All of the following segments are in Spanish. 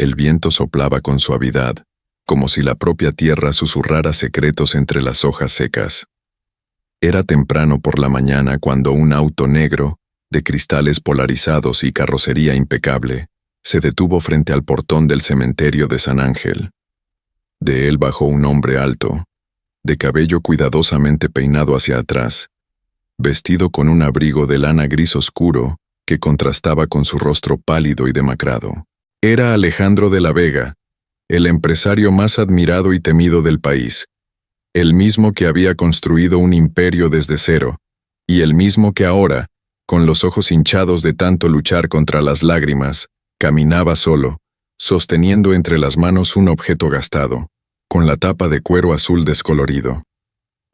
El viento soplaba con suavidad, como si la propia tierra susurrara secretos entre las hojas secas. Era temprano por la mañana cuando un auto negro, de cristales polarizados y carrocería impecable, se detuvo frente al portón del cementerio de San Ángel. De él bajó un hombre alto, de cabello cuidadosamente peinado hacia atrás, vestido con un abrigo de lana gris oscuro que contrastaba con su rostro pálido y demacrado. Era Alejandro de la Vega, el empresario más admirado y temido del país, el mismo que había construido un imperio desde cero, y el mismo que ahora, con los ojos hinchados de tanto luchar contra las lágrimas, caminaba solo, sosteniendo entre las manos un objeto gastado, con la tapa de cuero azul descolorido.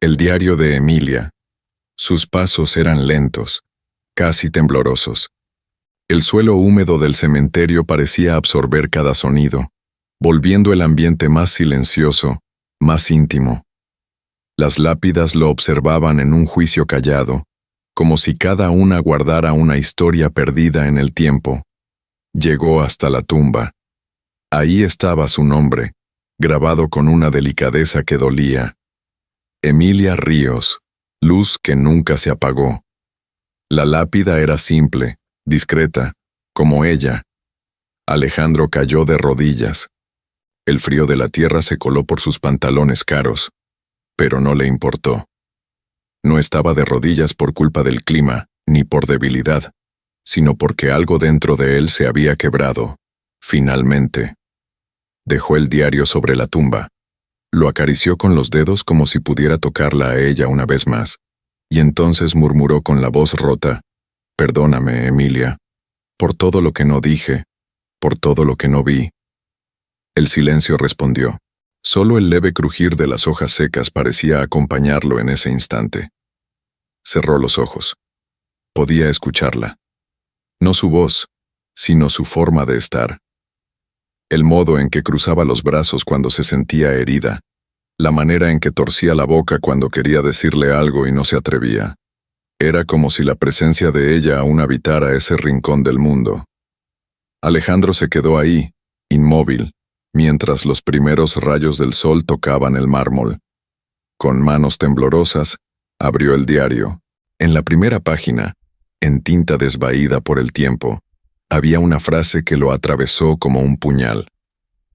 El diario de Emilia. Sus pasos eran lentos, casi temblorosos. El suelo húmedo del cementerio parecía absorber cada sonido, volviendo el ambiente más silencioso, más íntimo. Las lápidas lo observaban en un juicio callado, como si cada una guardara una historia perdida en el tiempo. Llegó hasta la tumba. Ahí estaba su nombre, grabado con una delicadeza que dolía. Emilia Ríos, luz que nunca se apagó. La lápida era simple, discreta, como ella. Alejandro cayó de rodillas. El frío de la tierra se coló por sus pantalones caros, pero no le importó. No estaba de rodillas por culpa del clima, ni por debilidad, sino porque algo dentro de él se había quebrado, finalmente. Dejó el diario sobre la tumba. Lo acarició con los dedos como si pudiera tocarla a ella una vez más, y entonces murmuró con la voz rota: «Perdóname, Emilia, por todo lo que no dije, por todo lo que no vi». El silencio respondió. Solo el leve crujir de las hojas secas parecía acompañarlo en ese instante. Cerró los ojos. Podía escucharla. No su voz, sino su forma de estar. El modo en que cruzaba los brazos cuando se sentía herida, la manera en que torcía la boca cuando quería decirle algo y no se atrevía. Era como si la presencia de ella aún habitara ese rincón del mundo. Alejandro se quedó ahí, inmóvil, mientras los primeros rayos del sol tocaban el mármol. Con manos temblorosas, abrió el diario. En la primera página, en tinta desvaída por el tiempo, había una frase que lo atravesó como un puñal.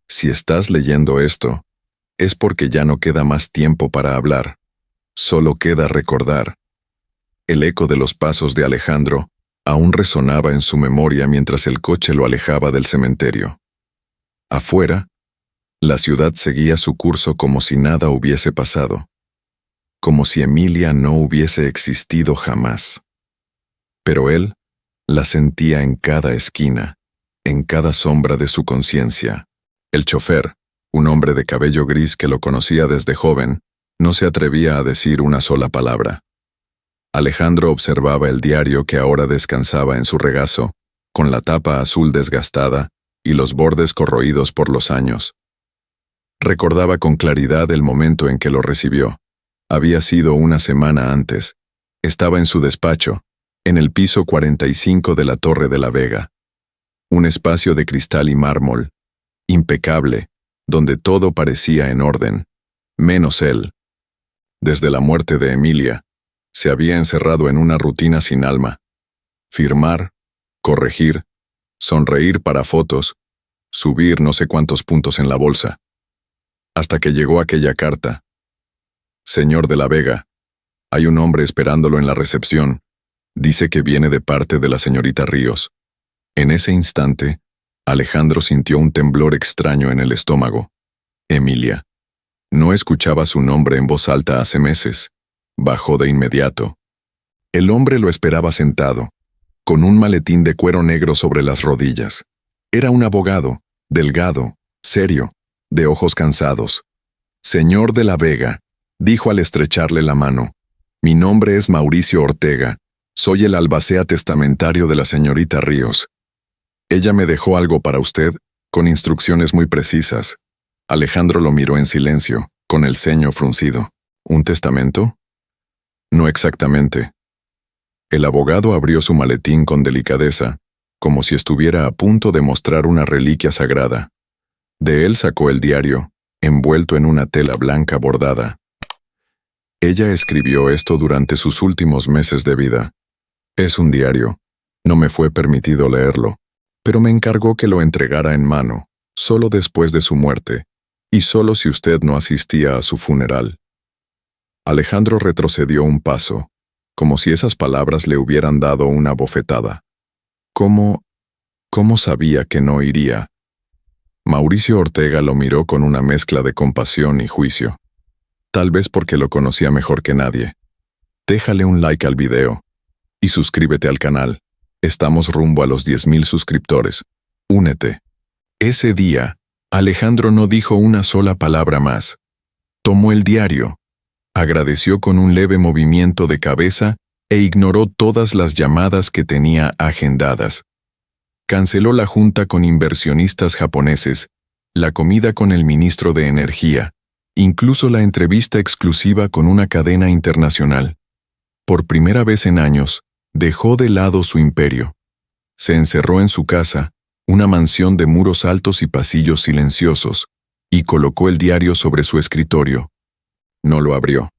Si estás leyendo esto, es porque ya no queda más tiempo para hablar. Solo queda recordar. El eco de los pasos de Alejandro aún resonaba en su memoria mientras el coche lo alejaba del cementerio. Afuera, la ciudad seguía su curso como si nada hubiese pasado, como si Emilia no hubiese existido jamás. Pero él la sentía en cada esquina, en cada sombra de su conciencia. El chofer, un hombre de cabello gris que lo conocía desde joven, no se atrevía a decir una sola palabra. Alejandro observaba el diario que ahora descansaba en su regazo, con la tapa azul desgastada y los bordes corroídos por los años. Recordaba con claridad el momento en que lo recibió. Había sido una semana antes. Estaba en su despacho, en el piso 45 de la Torre de la Vega. Un espacio de cristal y mármol, impecable, donde todo parecía en orden, menos él. Desde la muerte de Emilia, se había encerrado en una rutina sin alma. Firmar, corregir, sonreír para fotos, subir no sé cuántos puntos en la bolsa. Hasta que llegó aquella carta. Señor de la Vega, hay un hombre esperándolo en la recepción. Dice que viene de parte de la señorita Ríos. En ese instante, Alejandro sintió un temblor extraño en el estómago. Emilia. No escuchaba su nombre en voz alta hace meses. Bajó de inmediato. El hombre lo esperaba sentado, con un maletín de cuero negro sobre las rodillas. Era un abogado, delgado, serio, de ojos cansados. Señor de la Vega, dijo al estrecharle la mano. Mi nombre es Mauricio Ortega. Soy el albacea testamentario de la señorita Ríos. Ella me dejó algo para usted, con instrucciones muy precisas. Alejandro lo miró en silencio, con el ceño fruncido. ¿Un testamento? No exactamente. El abogado abrió su maletín con delicadeza, como si estuviera a punto de mostrar una reliquia sagrada. De él sacó el diario, envuelto en una tela blanca bordada. Ella escribió esto durante sus últimos meses de vida. Es un diario. No me fue permitido leerlo, pero me encargó que lo entregara en mano, solo después de su muerte, y solo si usted no asistía a su funeral. Alejandro retrocedió un paso, como si esas palabras le hubieran dado una bofetada. ¿Cómo sabía que no iría? Mauricio Ortega lo miró con una mezcla de compasión y juicio. Tal vez porque lo conocía mejor que nadie. Déjale un like al video. Y suscríbete al canal. Estamos rumbo a los 10,000 suscriptores. Únete. Ese día, Alejandro no dijo una sola palabra más. Tomó el diario, agradeció con un leve movimiento de cabeza e ignoró todas las llamadas que tenía agendadas. Canceló la junta con inversionistas japoneses, la comida con el ministro de Energía, incluso la entrevista exclusiva con una cadena internacional. Por primera vez en años, dejó de lado su imperio. Se encerró en su casa, una mansión de muros altos y pasillos silenciosos, y colocó el diario sobre su escritorio. No lo abrió.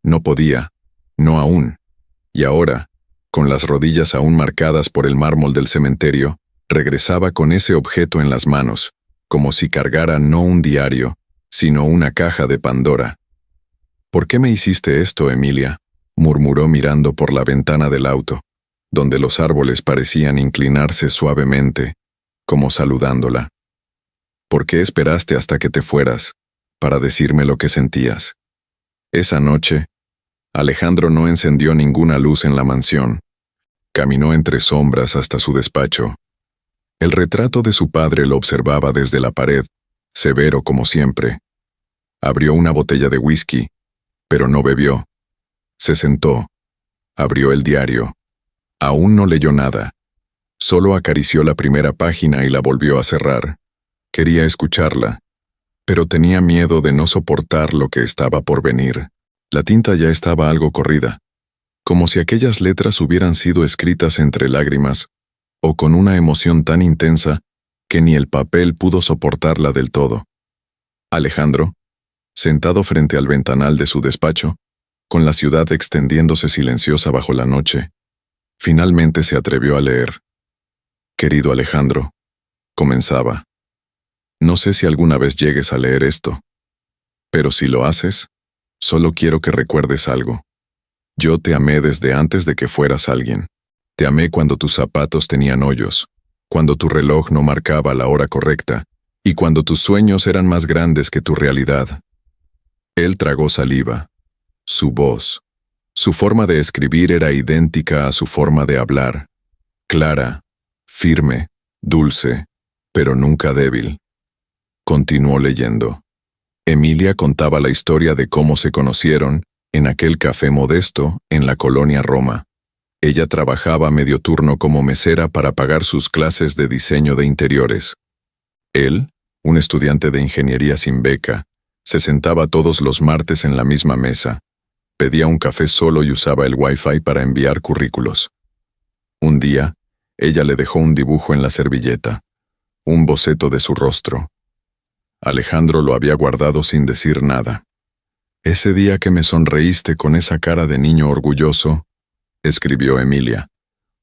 No podía. No aún. Y ahora, con las rodillas aún marcadas por el mármol del cementerio, regresaba con ese objeto en las manos, como si cargara no un diario, sino una caja de Pandora. «¿Por qué me hiciste esto, Emilia?», murmuró mirando por la ventana del auto, donde los árboles parecían inclinarse suavemente, como saludándola. «¿Por qué esperaste hasta que te fueras, para decirme lo que sentías?». Esa noche, Alejandro no encendió ninguna luz en la mansión. Caminó entre sombras hasta su despacho. El retrato de su padre lo observaba desde la pared, severo como siempre. Abrió una botella de whisky, pero no bebió. Se sentó. Abrió el diario. Aún no leyó nada. Solo acarició la primera página y la volvió a cerrar. Quería escucharla, pero tenía miedo de no soportar lo que estaba por venir. La tinta ya estaba algo corrida, como si aquellas letras hubieran sido escritas entre lágrimas, o con una emoción tan intensa que ni el papel pudo soportarla del todo. Alejandro, sentado frente al ventanal de su despacho, con la ciudad extendiéndose silenciosa bajo la noche, finalmente se atrevió a leer. «Querido Alejandro», comenzaba, «no sé si alguna vez llegues a leer esto, pero si lo haces, solo quiero que recuerdes algo. Yo te amé desde antes de que fueras alguien. Te amé cuando tus zapatos tenían hoyos, cuando tu reloj no marcaba la hora correcta, y cuando tus sueños eran más grandes que tu realidad». Él tragó saliva. Su voz, su forma de escribir era idéntica a su forma de hablar. Clara, firme, dulce, pero nunca débil. Continuó leyendo. Emilia contaba la historia de cómo se conocieron en aquel café modesto en la colonia Roma. Ella trabajaba medio turno como mesera para pagar sus clases de diseño de interiores. Él, un estudiante de ingeniería sin beca, se sentaba todos los martes en la misma mesa. Pedía un café solo y usaba el Wi-Fi para enviar currículos. Un día, ella le dejó un dibujo en la servilleta, un boceto de su rostro. Alejandro lo había guardado sin decir nada. «Ese día que me sonreíste con esa cara de niño orgulloso», escribió Emilia,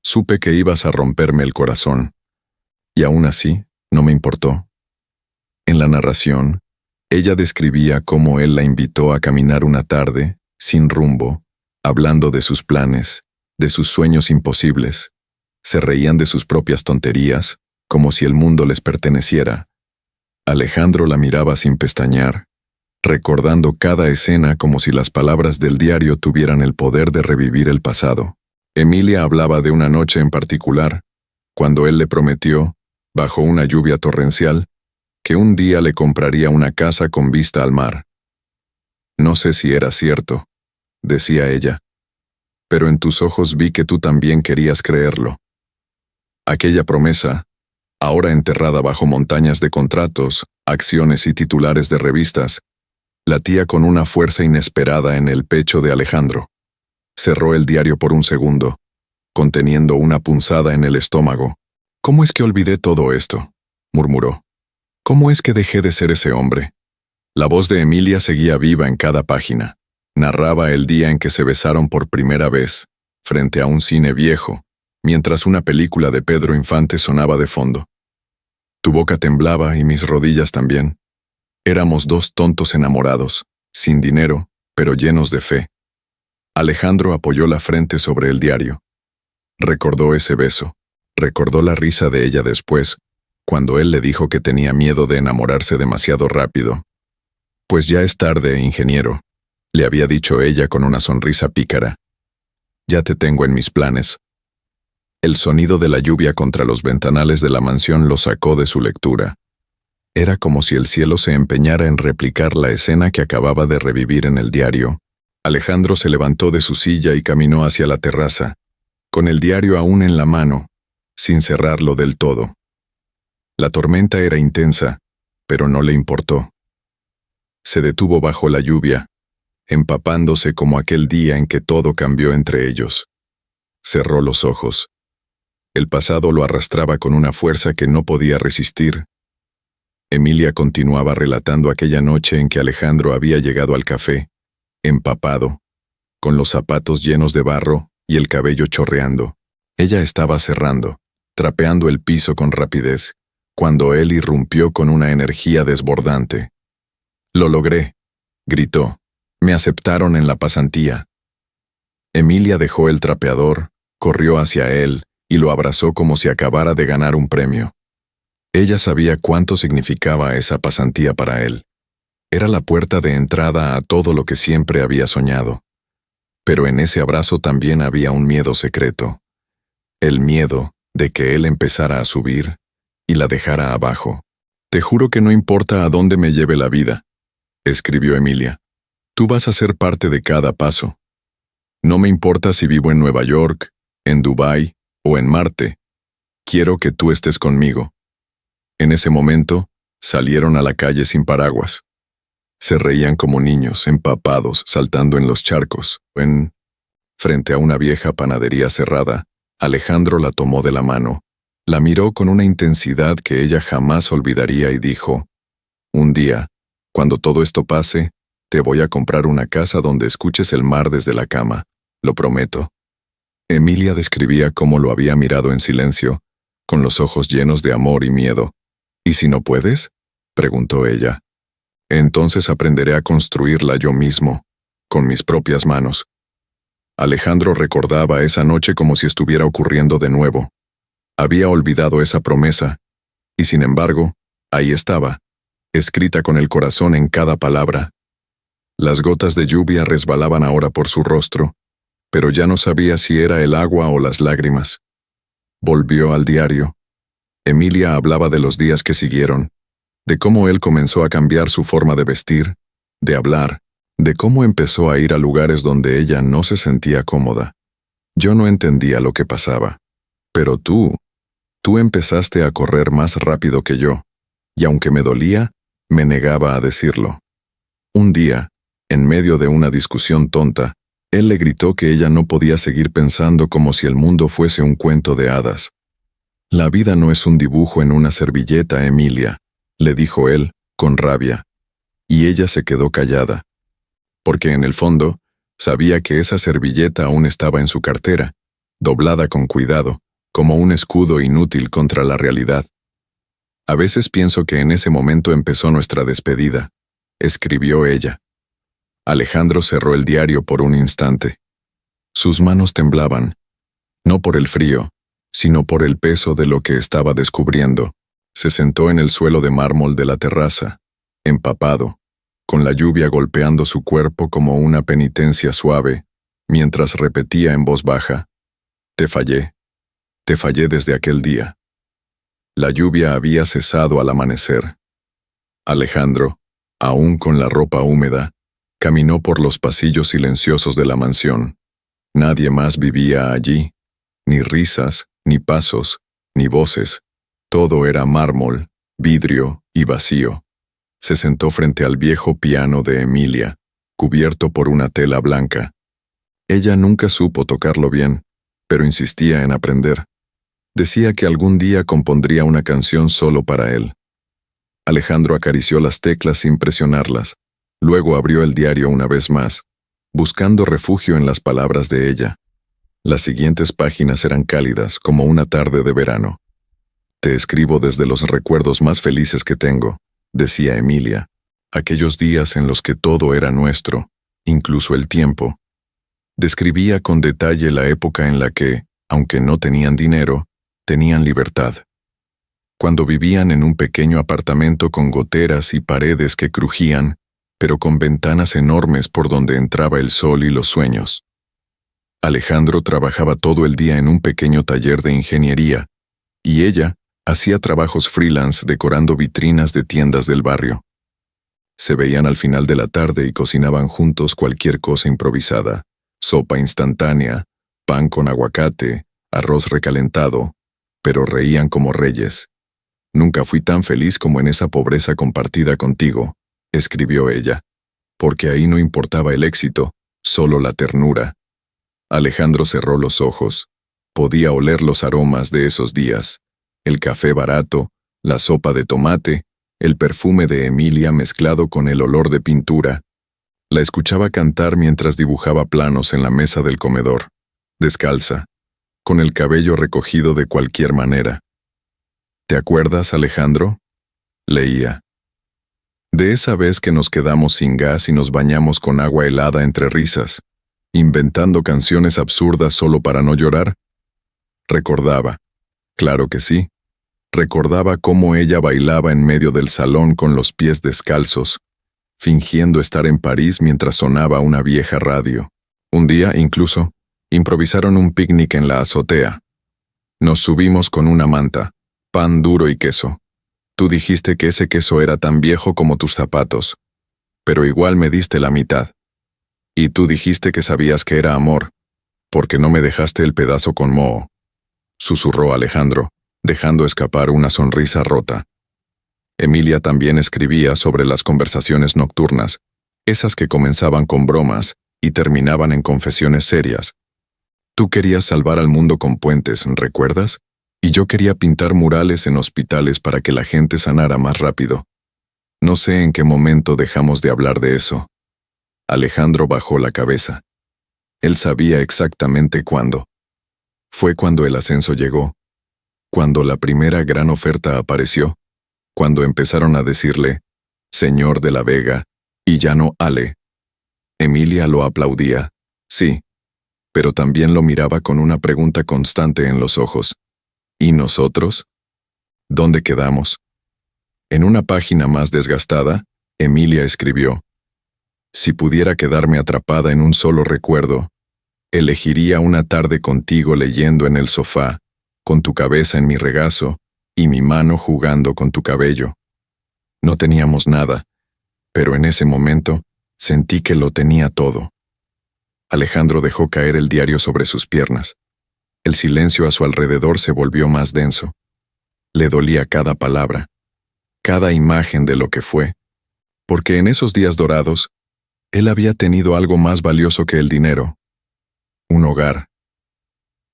«supe que ibas a romperme el corazón. Y aún así, no me importó». En la narración, ella describía cómo él la invitó a caminar una tarde, sin rumbo, hablando de sus planes, de sus sueños imposibles. Se reían de sus propias tonterías, como si el mundo les perteneciera. Alejandro la miraba sin pestañear, recordando cada escena como si las palabras del diario tuvieran el poder de revivir el pasado. Emilia hablaba de una noche en particular, cuando él le prometió, bajo una lluvia torrencial, que un día le compraría una casa con vista al mar. «No sé si era cierto», decía ella, «pero en tus ojos vi que tú también querías creerlo». Aquella promesa, ahora enterrada bajo montañas de contratos, acciones y titulares de revistas, latía con una fuerza inesperada en el pecho de Alejandro. Cerró el diario por un segundo, conteniendo una punzada en el estómago. «¿Cómo es que olvidé todo esto?», murmuró. ¿Cómo es que dejé de ser ese hombre? La voz de Emilia seguía viva en cada página. Narraba el día en que se besaron por primera vez, frente a un cine viejo, mientras una película de Pedro Infante sonaba de fondo. Tu boca temblaba y mis rodillas también. Éramos dos tontos enamorados, sin dinero, pero llenos de fe. Alejandro apoyó la frente sobre el diario. Recordó ese beso. Recordó la risa de ella después, cuando él le dijo que tenía miedo de enamorarse demasiado rápido. Pues ya es tarde, ingeniero, le había dicho ella con una sonrisa pícara. Ya te tengo en mis planes. El sonido de la lluvia contra los ventanales de la mansión lo sacó de su lectura. Era como si el cielo se empeñara en replicar la escena que acababa de revivir en el diario. Alejandro se levantó de su silla y caminó hacia la terraza, con el diario aún en la mano, sin cerrarlo del todo. La tormenta era intensa, pero no le importó. Se detuvo bajo la lluvia, empapándose como aquel día en que todo cambió entre ellos. Cerró los ojos. El pasado lo arrastraba con una fuerza que no podía resistir. Emilia continuaba relatando aquella noche en que Alejandro había llegado al café, empapado, con los zapatos llenos de barro y el cabello chorreando. Ella estaba cerrando, trapeando el piso con rapidez, cuando él irrumpió con una energía desbordante. «Lo logré», gritó. «Me aceptaron en la pasantía». Emilia dejó el trapeador, corrió hacia él y lo abrazó como si acabara de ganar un premio. Ella sabía cuánto significaba esa pasantía para él. Era la puerta de entrada a todo lo que siempre había soñado. Pero en ese abrazo también había un miedo secreto. El miedo de que él empezara a subir y la dejara abajo. «Te juro que no importa a dónde me lleve la vida», escribió Emilia. «Tú vas a ser parte de cada paso. No me importa si vivo en Nueva York, en Dubái o en Marte. Quiero que tú estés conmigo». En ese momento, salieron a la calle sin paraguas. Se reían como niños, empapados, saltando en los charcos. Frente a una vieja panadería cerrada, Alejandro la tomó de la mano, la miró con una intensidad que ella jamás olvidaría y dijo: «Un día, cuando todo esto pase, te voy a comprar una casa donde escuches el mar desde la cama, lo prometo». Emilia describía cómo lo había mirado en silencio, con los ojos llenos de amor y miedo. «¿Y si no puedes?», preguntó ella. «Entonces aprenderé a construirla yo mismo, con mis propias manos». Alejandro recordaba esa noche como si estuviera ocurriendo de nuevo. Había olvidado esa promesa, y sin embargo, ahí estaba, escrita con el corazón en cada palabra. Las gotas de lluvia resbalaban ahora por su rostro, pero ya no sabía si era el agua o las lágrimas. Volvió al diario. Emilia hablaba de los días que siguieron, de cómo él comenzó a cambiar su forma de vestir, de hablar, de cómo empezó a ir a lugares donde ella no se sentía cómoda. Yo no entendía lo que pasaba. Pero tú empezaste a correr más rápido que yo, y aunque me dolía, me negaba a decirlo. Un día, en medio de una discusión tonta, él le gritó que ella no podía seguir pensando como si el mundo fuese un cuento de hadas. «La vida no es un dibujo en una servilleta, Emilia», le dijo él, con rabia. Y ella se quedó callada. Porque en el fondo, sabía que esa servilleta aún estaba en su cartera, doblada con cuidado, como un escudo inútil contra la realidad. «A veces pienso que en ese momento empezó nuestra despedida», escribió ella. Alejandro cerró el diario por un instante. Sus manos temblaban, no por el frío, sino por el peso de lo que estaba descubriendo. Se sentó en el suelo de mármol de la terraza, empapado, con la lluvia golpeando su cuerpo como una penitencia suave, mientras repetía en voz baja: «Te fallé desde aquel día». La lluvia había cesado al amanecer. Alejandro, aún con la ropa húmeda, caminó por los pasillos silenciosos de la mansión. Nadie más vivía allí, ni risas, ni pasos, ni voces. Todo era mármol, vidrio y vacío. Se sentó frente al viejo piano de Emilia, cubierto por una tela blanca. Ella nunca supo tocarlo bien, pero insistía en aprender. Decía que algún día compondría una canción solo para él. Alejandro acarició las teclas sin presionarlas. Luego abrió el diario una vez más, buscando refugio en las palabras de ella. Las siguientes páginas eran cálidas, como una tarde de verano. «Te escribo desde los recuerdos más felices que tengo», decía Emilia, aquellos días en los que todo era nuestro, incluso el tiempo. Describía con detalle la época en la que, aunque no tenían dinero, tenían libertad. Cuando vivían en un pequeño apartamento con goteras y paredes que crujían, pero con ventanas enormes por donde entraba el sol y los sueños. Alejandro trabajaba todo el día en un pequeño taller de ingeniería, y ella hacía trabajos freelance decorando vitrinas de tiendas del barrio. Se veían al final de la tarde y cocinaban juntos cualquier cosa improvisada: sopa instantánea, pan con aguacate, arroz recalentado, pero reían como reyes. «Nunca fui tan feliz como en esa pobreza compartida contigo», escribió ella, porque ahí no importaba el éxito, solo la ternura. Alejandro cerró los ojos. Podía oler los aromas de esos días: el café barato, la sopa de tomate, el perfume de Emilia mezclado con el olor de pintura. La escuchaba cantar mientras dibujaba planos en la mesa del comedor, descalza, con el cabello recogido de cualquier manera. «¿Te acuerdas, Alejandro?», leía. «De esa vez que nos quedamos sin gas y nos bañamos con agua helada entre risas, inventando canciones absurdas solo para no llorar». Recordaba. Claro que sí. Recordaba cómo ella bailaba en medio del salón con los pies descalzos, fingiendo estar en París mientras sonaba una vieja radio. Un día, incluso, improvisaron un picnic en la azotea. Nos subimos con una manta, pan duro y queso. Tú dijiste que ese queso era tan viejo como tus zapatos, pero igual me diste la mitad. Y tú dijiste que sabías que era amor, porque no me dejaste el pedazo con moho», susurró Alejandro, dejando escapar una sonrisa rota. Emilia también escribía sobre las conversaciones nocturnas, esas que comenzaban con bromas y terminaban en confesiones serias. «Tú querías salvar al mundo con puentes, ¿recuerdas? Y yo quería pintar murales en hospitales para que la gente sanara más rápido. No sé en qué momento dejamos de hablar de eso». Alejandro bajó la cabeza. Él sabía exactamente cuándo. Fue cuando el ascenso llegó, cuando la primera gran oferta apareció, cuando empezaron a decirle «Señor de la Vega», y ya no «Ale». Emilia lo aplaudía, sí, pero también lo miraba con una pregunta constante en los ojos. ¿Y nosotros? ¿Dónde quedamos? En una página más desgastada, Emilia escribió: «Si pudiera quedarme atrapada en un solo recuerdo, elegiría una tarde contigo leyendo en el sofá, con tu cabeza en mi regazo y mi mano jugando con tu cabello». No teníamos nada, pero en ese momento sentí que lo tenía todo. Alejandro dejó caer el diario sobre sus piernas. El silencio a su alrededor se volvió más denso. Le dolía cada palabra, cada imagen de lo que fue, porque en esos días dorados, él había tenido algo más valioso que el dinero: un hogar,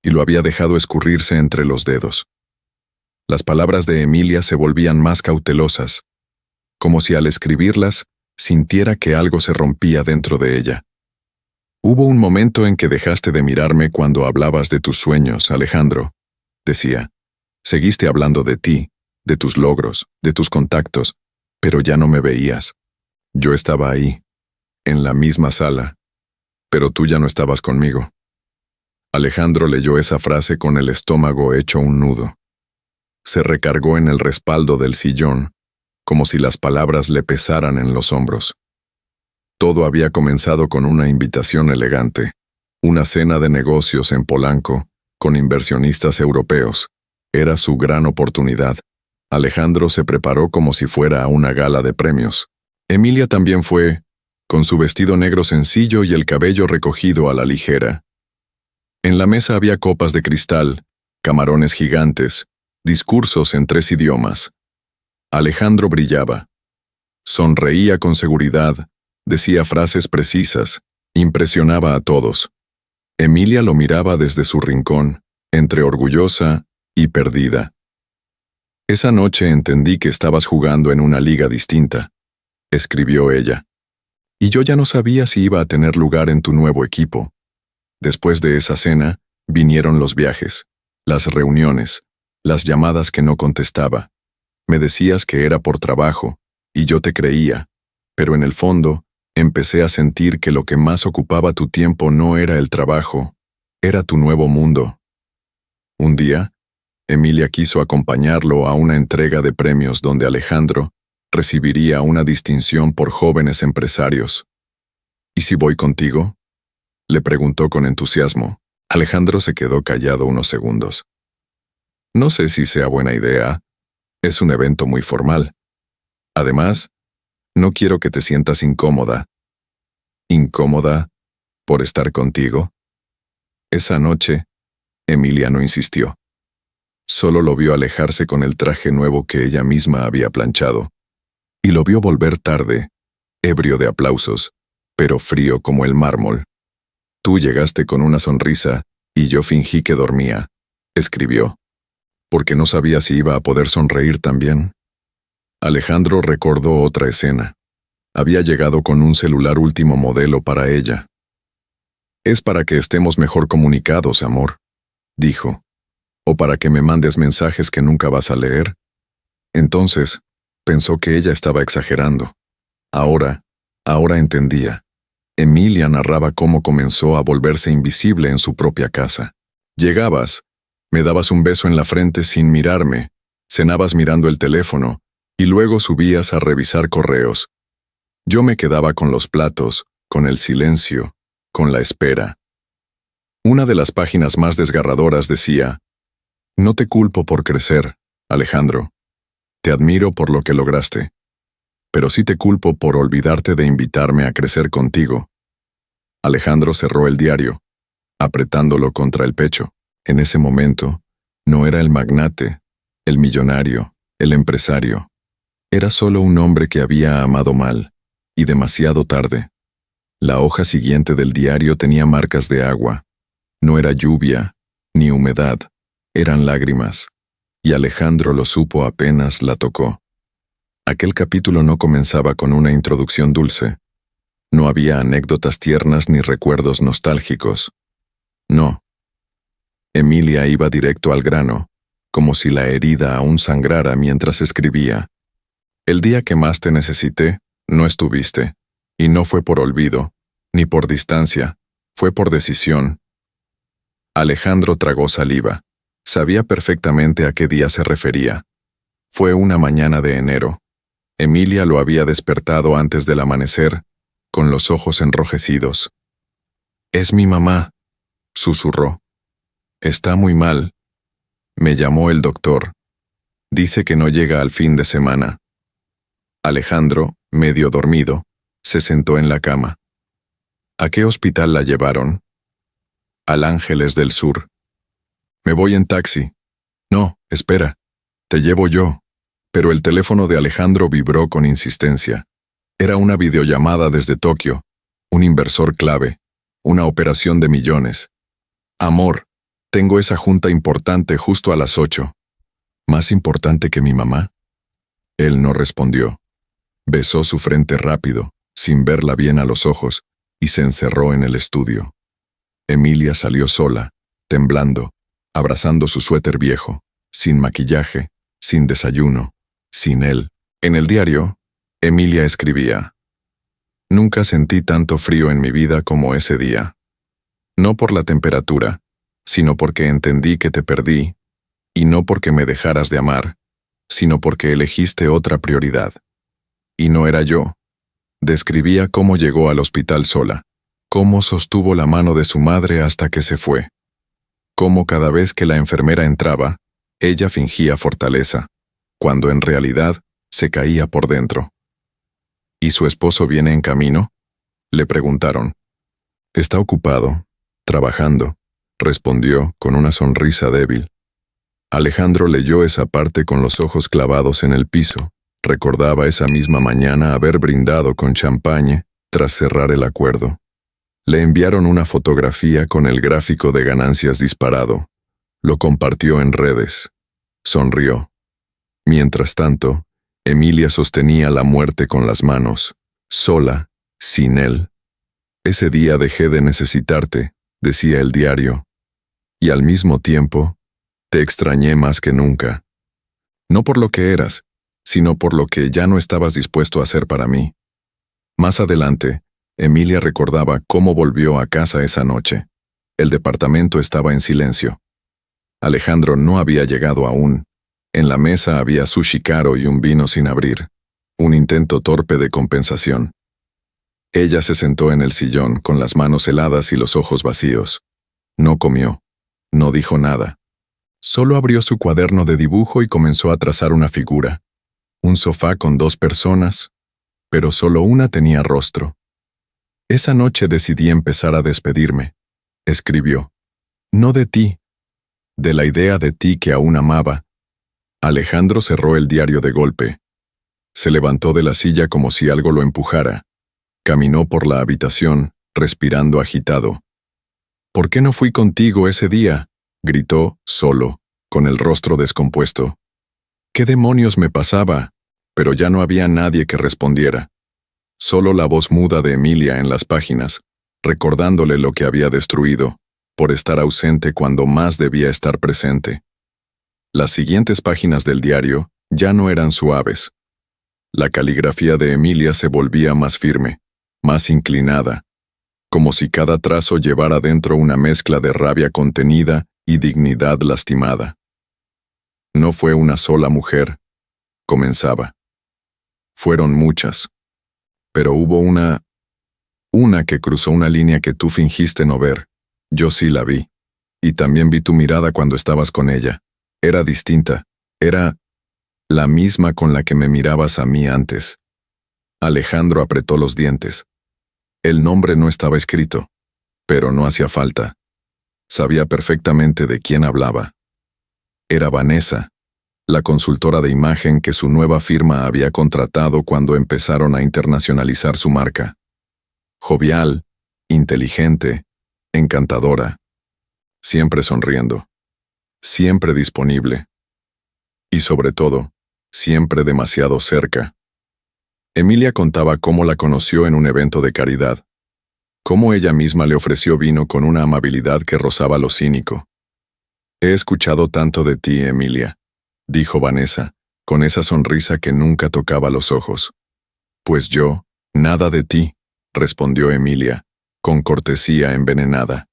y lo había dejado escurrirse entre los dedos. Las palabras de Emilia se volvían más cautelosas, como si al escribirlas sintiera que algo se rompía dentro de ella. «Hubo un momento en que dejaste de mirarme cuando hablabas de tus sueños, Alejandro», decía. «Seguiste hablando de ti, de tus logros, de tus contactos, pero ya no me veías. Yo estaba ahí, en la misma sala, pero tú ya no estabas conmigo». Alejandro leyó esa frase con el estómago hecho un nudo. Se recargó en el respaldo del sillón, como si las palabras le pesaran en los hombros. Todo había comenzado con una invitación elegante, una cena de negocios en Polanco, con inversionistas europeos. Era su gran oportunidad. Alejandro se preparó como si fuera a una gala de premios. Emilia también fue, con su vestido negro sencillo y el cabello recogido a la ligera. En la mesa había copas de cristal, camarones gigantes, discursos en 3 idiomas. Alejandro brillaba. Sonreía con seguridad, decía frases precisas, impresionaba a todos. Emilia lo miraba desde su rincón, entre orgullosa y perdida. Esa noche entendí que estabas jugando en una liga distinta, escribió ella. Y yo ya no sabía si iba a tener lugar en tu nuevo equipo. Después de esa cena, vinieron los viajes, las reuniones, las llamadas que no contestaba. Me decías que era por trabajo, y yo te creía, pero en el fondo, empecé a sentir que lo que más ocupaba tu tiempo no era el trabajo, era tu nuevo mundo. Un día, Emilia quiso acompañarlo a una entrega de premios donde Alejandro recibiría una distinción por jóvenes empresarios. ¿Y si voy contigo?, le preguntó con entusiasmo. Alejandro se quedó callado unos segundos. No sé si sea buena idea. Es un evento muy formal. Además, no quiero que te sientas incómoda. ¿Incómoda por estar contigo? Esa noche, Emilia no insistió. Solo lo vio alejarse con el traje nuevo que ella misma había planchado. Y lo vio volver tarde, ebrio de aplausos, pero frío como el mármol. Tú llegaste con una sonrisa y yo fingí que dormía, escribió, porque no sabía si iba a poder sonreír también. Alejandro recordó otra escena. Había llegado con un celular último modelo para ella. Es para que estemos mejor comunicados, amor, dijo. ¿O para que me mandes mensajes que nunca vas a leer? Entonces, pensó que ella estaba exagerando. Ahora entendía. Emilia narraba cómo comenzó a volverse invisible en su propia casa. Llegabas, me dabas un beso en la frente sin mirarme, cenabas mirando el teléfono, y luego subías a revisar correos. Yo me quedaba con los platos, con el silencio, con la espera. Una de las páginas más desgarradoras decía: no te culpo por crecer, Alejandro. Te admiro por lo que lograste. Pero sí te culpo por olvidarte de invitarme a crecer contigo. Alejandro cerró el diario, apretándolo contra el pecho. En ese momento, no era el magnate, el millonario, el empresario. Era solo un hombre que había amado mal, y demasiado tarde. La hoja siguiente del diario tenía marcas de agua. No era lluvia, ni humedad. Eran lágrimas, y Alejandro lo supo apenas la tocó. Aquel capítulo no comenzaba con una introducción dulce. No había anécdotas tiernas ni recuerdos nostálgicos. No. Emilia iba directo al grano, como si la herida aún sangrara mientras escribía. El día que más te necesité, no estuviste, y no fue por olvido, ni por distancia, fue por decisión. Alejandro tragó saliva. Sabía perfectamente a qué día se refería. Fue una mañana de enero. Emilia lo había despertado antes del amanecer, con los ojos enrojecidos. «Es mi mamá», susurró. «Está muy mal. Me llamó el doctor. Dice que no llega al fin de semana». Alejandro, medio dormido, se sentó en la cama. «¿A qué hospital la llevaron?» «Al Ángeles del Sur». «Me voy en taxi». «No, espera. Te llevo yo». Pero el teléfono de Alejandro vibró con insistencia. Era una videollamada desde Tokio, un inversor clave, una operación de millones. «Amor, tengo esa junta importante justo a las 8. ¿Más importante que mi mamá?» Él no respondió. Besó su frente rápido, sin verla bien a los ojos, y se encerró en el estudio. Emilia salió sola, temblando, abrazando su suéter viejo, sin maquillaje, sin desayuno, sin él. En el diario, Emilia escribía: «Nunca sentí tanto frío en mi vida como ese día. No por la temperatura, sino porque entendí que te perdí, y no porque me dejaras de amar, sino porque elegiste otra prioridad. Y no era yo». Describía cómo llegó al hospital sola, cómo sostuvo la mano de su madre hasta que se fue, cómo cada vez que la enfermera entraba, ella fingía fortaleza, cuando en realidad se caía por dentro. «¿Y su esposo viene en camino?», le preguntaron. «Está ocupado, trabajando», respondió con una sonrisa débil. Alejandro leyó esa parte con los ojos clavados en el piso. Recordaba esa misma mañana haber brindado con champagne tras cerrar el acuerdo. Le enviaron una fotografía con el gráfico de ganancias disparado. Lo compartió en redes. Sonrió. Mientras tanto, Emilia sostenía la muerte con las manos, sola, sin él. Ese día dejé de necesitarte, decía el diario. Y al mismo tiempo, te extrañé más que nunca. No por lo que eras, sino por lo que ya no estabas dispuesto a hacer para mí. Más adelante, Emilia recordaba cómo volvió a casa esa noche. El departamento estaba en silencio. Alejandro no había llegado aún. En la mesa había sushi caro y un vino sin abrir. Un intento torpe de compensación. Ella se sentó en el sillón con las manos heladas y los ojos vacíos. No comió. No dijo nada. Solo abrió su cuaderno de dibujo y comenzó a trazar una figura. Un sofá con 2 personas, pero solo una tenía rostro. Esa noche decidí empezar a despedirme, escribió. No de ti, de la idea de ti que aún amaba. Alejandro cerró el diario de golpe. Se levantó de la silla como si algo lo empujara. Caminó por la habitación, respirando agitado. ¿Por qué no fui contigo ese día?, gritó, solo, con el rostro descompuesto. ¿Qué demonios me pasaba? Pero ya no había nadie que respondiera. Solo la voz muda de Emilia en las páginas, recordándole lo que había destruido, por estar ausente cuando más debía estar presente. Las siguientes páginas del diario ya no eran suaves. La caligrafía de Emilia se volvía más firme, más inclinada, como si cada trazo llevara dentro una mezcla de rabia contenida y dignidad lastimada. No fue una sola mujer, comenzaba. Fueron muchas. Pero hubo una que cruzó una línea que tú fingiste no ver. Yo sí la vi. Y también vi tu mirada cuando estabas con ella. Era distinta. Era la misma con la que me mirabas a mí antes. Alejandro apretó los dientes. El nombre no estaba escrito, pero no hacía falta. Sabía perfectamente de quién hablaba. Era Vanessa, la consultora de imagen que su nueva firma había contratado cuando empezaron a internacionalizar su marca. Jovial, inteligente, encantadora. Siempre sonriendo. Siempre disponible. Y sobre todo, siempre demasiado cerca. Emilia contaba cómo la conoció en un evento de caridad. Cómo ella misma le ofreció vino con una amabilidad que rozaba lo cínico. He escuchado tanto de ti, Emilia, dijo Vanessa, con esa sonrisa que nunca tocaba los ojos. Pues yo, nada de ti, respondió Emilia, con cortesía envenenada.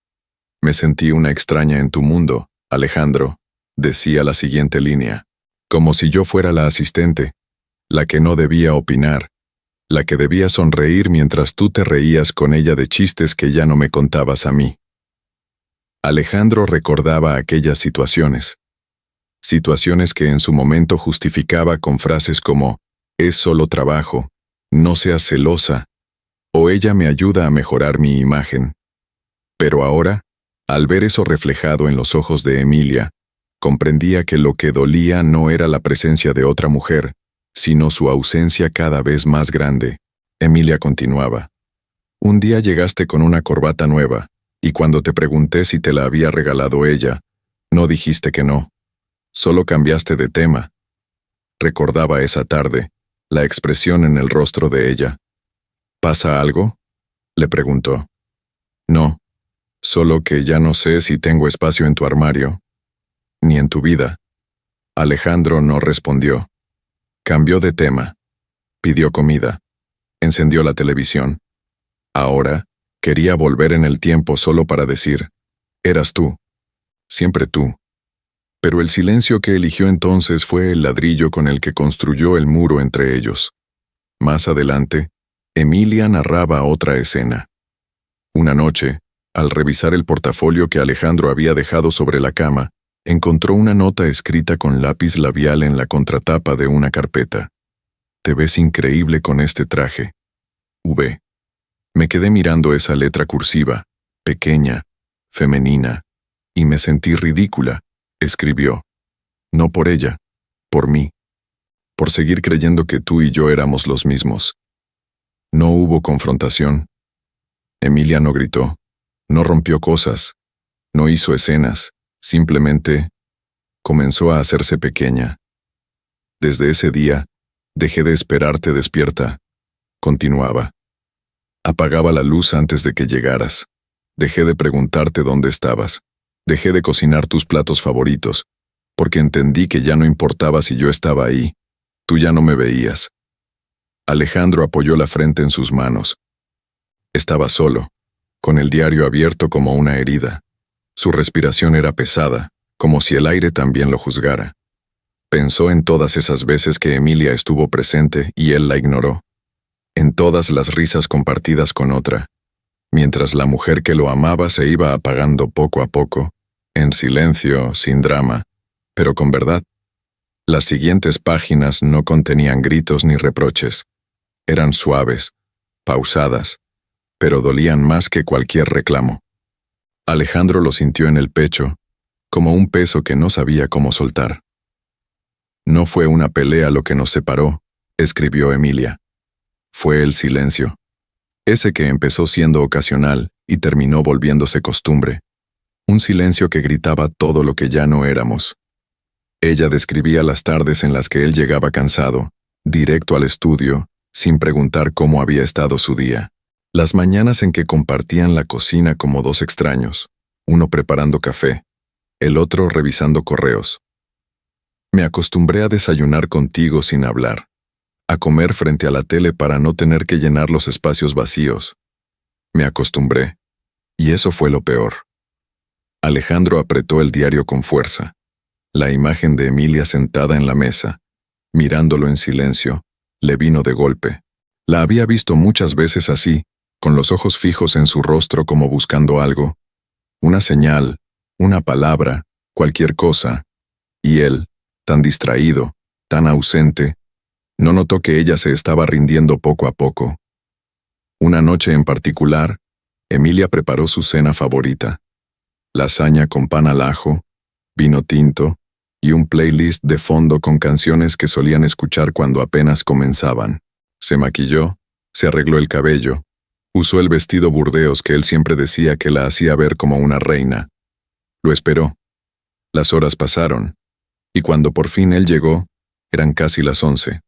Me sentí una extraña en tu mundo, Alejandro, decía la siguiente línea, como si yo fuera la asistente, la que no debía opinar, la que debía sonreír mientras tú te reías con ella de chistes que ya no me contabas a mí. Alejandro recordaba aquellas situaciones que en su momento justificaba con frases como, es solo trabajo, no seas celosa, o ella me ayuda a mejorar mi imagen. Pero ahora, al ver eso reflejado en los ojos de Emilia, comprendía que lo que dolía no era la presencia de otra mujer, sino su ausencia cada vez más grande. Emilia continuaba. Un día llegaste con una corbata nueva, y cuando te pregunté si te la había regalado ella, no dijiste que no. Solo cambiaste de tema. Recordaba esa tarde, la expresión en el rostro de ella. ¿Pasa algo?, le preguntó. No, solo que ya no sé si tengo espacio en tu armario, ni en tu vida. Alejandro no respondió. Cambió de tema. Pidió comida. Encendió la televisión. Ahora, quería volver en el tiempo solo para decir, eras tú. Siempre tú. Pero el silencio que eligió entonces fue el ladrillo con el que construyó el muro entre ellos. Más adelante, Emilia narraba otra escena. Una noche, al revisar el portafolio que Alejandro había dejado sobre la cama, encontró una nota escrita con lápiz labial en la contratapa de una carpeta. Te ves increíble con este traje. V. Me quedé mirando esa letra cursiva, pequeña, femenina, y me sentí ridícula, escribió. No por ella, por mí. Por seguir creyendo que tú y yo éramos los mismos. No hubo confrontación. Emilia no gritó, no rompió cosas, no hizo escenas. Simplemente comenzó a hacerse pequeña. Desde ese día, dejé de esperarte despierta. Continuaba. Apagaba la luz antes de que llegaras. Dejé de preguntarte dónde estabas. Dejé de cocinar tus platos favoritos, porque entendí que ya no importaba si yo estaba ahí. Tú ya no me veías. Alejandro apoyó la frente en sus manos. Estaba solo, con el diario abierto como una herida. Su respiración era pesada, como si el aire también lo juzgara. Pensó en todas esas veces que Emilia estuvo presente y él la ignoró. En todas las risas compartidas con otra, mientras la mujer que lo amaba se iba apagando poco a poco, en silencio, sin drama, pero con verdad. Las siguientes páginas no contenían gritos ni reproches. Eran suaves, pausadas, pero dolían más que cualquier reclamo. Alejandro lo sintió en el pecho, como un peso que no sabía cómo soltar. No fue una pelea lo que nos separó, escribió Emilia. Fue el silencio. Ese que empezó siendo ocasional y terminó volviéndose costumbre. Un silencio que gritaba todo lo que ya no éramos. Ella describía las tardes en las que él llegaba cansado, directo al estudio, sin preguntar cómo había estado su día. Las mañanas en que compartían la cocina como dos extraños, uno preparando café, el otro revisando correos. Me acostumbré a desayunar contigo sin hablar, a comer frente a la tele para no tener que llenar los espacios vacíos. Me acostumbré, y eso fue lo peor. Alejandro apretó el diario con fuerza. La imagen de Emilia sentada en la mesa, mirándolo en silencio, le vino de golpe. La había visto muchas veces así, con los ojos fijos en su rostro como buscando algo, una señal, una palabra, cualquier cosa, y él, tan distraído, tan ausente, no notó que ella se estaba rindiendo poco a poco. Una noche en particular, Emilia preparó su cena favorita: lasaña con pan al ajo, vino tinto y un playlist de fondo con canciones que solían escuchar cuando apenas comenzaban. Se maquilló, se arregló el cabello, usó el vestido burdeos que él siempre decía que la hacía ver como una reina. Lo esperó. Las horas pasaron, y cuando por fin él llegó, eran casi las 11.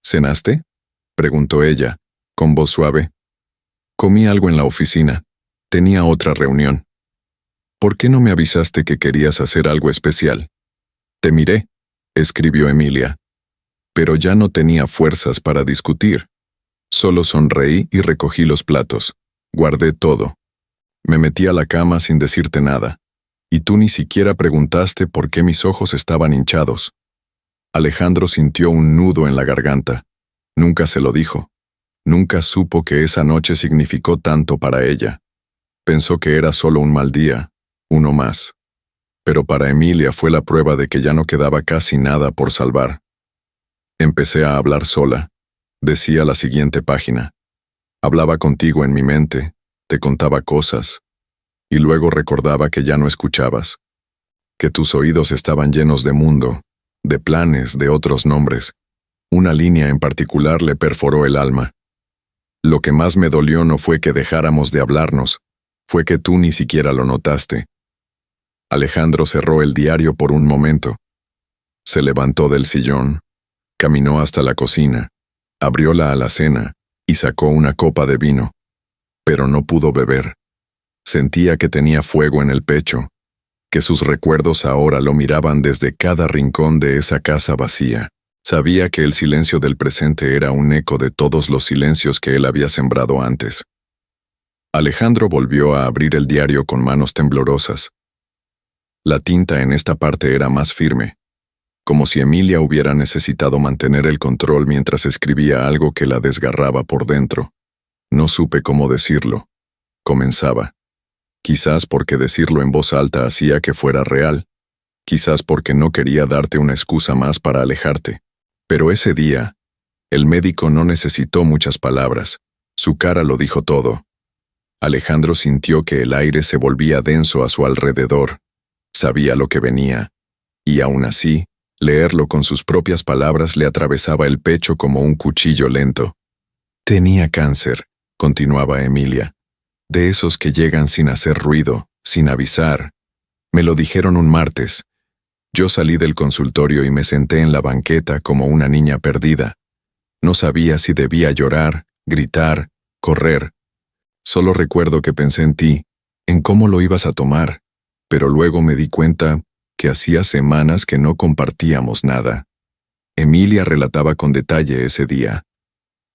¿Cenaste?, preguntó ella, con voz suave. Comí algo en la oficina. Tenía otra reunión. ¿Por qué no me avisaste que querías hacer algo especial? Te miré, escribió Emilia. Pero ya no tenía fuerzas para discutir. Solo sonreí y recogí los platos. Guardé todo. Me metí a la cama sin decirte nada. Y tú ni siquiera preguntaste por qué mis ojos estaban hinchados. Alejandro sintió un nudo en la garganta. Nunca se lo dijo. Nunca supo que esa noche significó tanto para ella. Pensó que era solo un mal día, uno más. Pero para Emilia fue la prueba de que ya no quedaba casi nada por salvar. Empecé a hablar sola, decía la siguiente página. Hablaba contigo en mi mente, te contaba cosas, y luego recordaba que ya no escuchabas, que tus oídos estaban llenos de mundo, de planes, de otros nombres. Una línea en particular le perforó el alma. Lo que más me dolió no fue que dejáramos de hablarnos, fue que tú ni siquiera lo notaste. Alejandro cerró el diario por un momento. Se levantó del sillón, caminó hasta la cocina, abrió la alacena y sacó una copa de vino. Pero no pudo beber. Sentía que tenía fuego en el pecho, que sus recuerdos ahora lo miraban desde cada rincón de esa casa vacía. Sabía que el silencio del presente era un eco de todos los silencios que él había sembrado antes. Alejandro volvió a abrir el diario con manos temblorosas. La tinta en esta parte era más firme, como si Emilia hubiera necesitado mantener el control mientras escribía algo que la desgarraba por dentro. No supe cómo decirlo. Comenzaba. Quizás porque decirlo en voz alta hacía que fuera real. Quizás porque no quería darte una excusa más para alejarte. Pero ese día, el médico no necesitó muchas palabras. Su cara lo dijo todo. Alejandro sintió que el aire se volvía denso a su alrededor. Sabía lo que venía. Y aún así, leerlo con sus propias palabras le atravesaba el pecho como un cuchillo lento. Tenía cáncer, continuaba Emilia. De esos que llegan sin hacer ruido, sin avisar. Me lo dijeron un martes. Yo salí del consultorio y me senté en la banqueta como una niña perdida. No sabía si debía llorar, gritar, correr. Solo recuerdo que pensé en ti, en cómo lo ibas a tomar, pero luego me di cuenta que hacía semanas que no compartíamos nada. Emilia relataba con detalle ese día.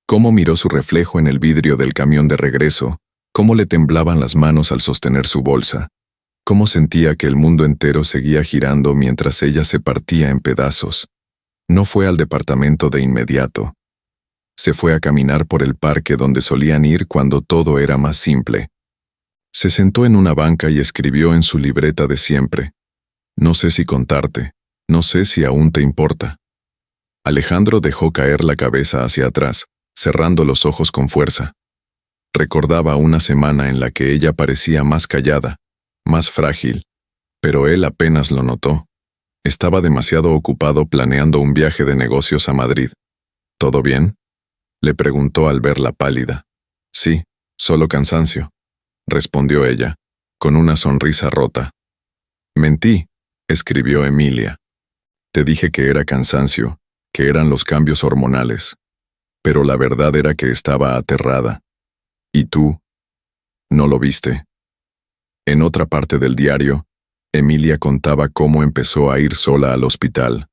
Cómo miró su reflejo en el vidrio del camión de regreso, cómo le temblaban las manos al sostener su bolsa, cómo sentía que el mundo entero seguía girando mientras ella se partía en pedazos. No fue al departamento de inmediato. Se fue a caminar por el parque donde solían ir cuando todo era más simple. Se sentó en una banca y escribió en su libreta de siempre. No sé si contarte, no sé si aún te importa. Alejandro dejó caer la cabeza hacia atrás, cerrando los ojos con fuerza. Recordaba una semana en la que ella parecía más callada, más frágil, pero él apenas lo notó. Estaba demasiado ocupado planeando un viaje de negocios a Madrid. ¿Todo bien?, le preguntó al verla pálida. Sí, solo cansancio, respondió ella, con una sonrisa rota. Mentí, escribió Emilia. Te dije que era cansancio, que eran los cambios hormonales. Pero la verdad era que estaba aterrada. ¿Y tú? ¿No lo viste? En otra parte del diario, Emilia contaba cómo empezó a ir sola al hospital,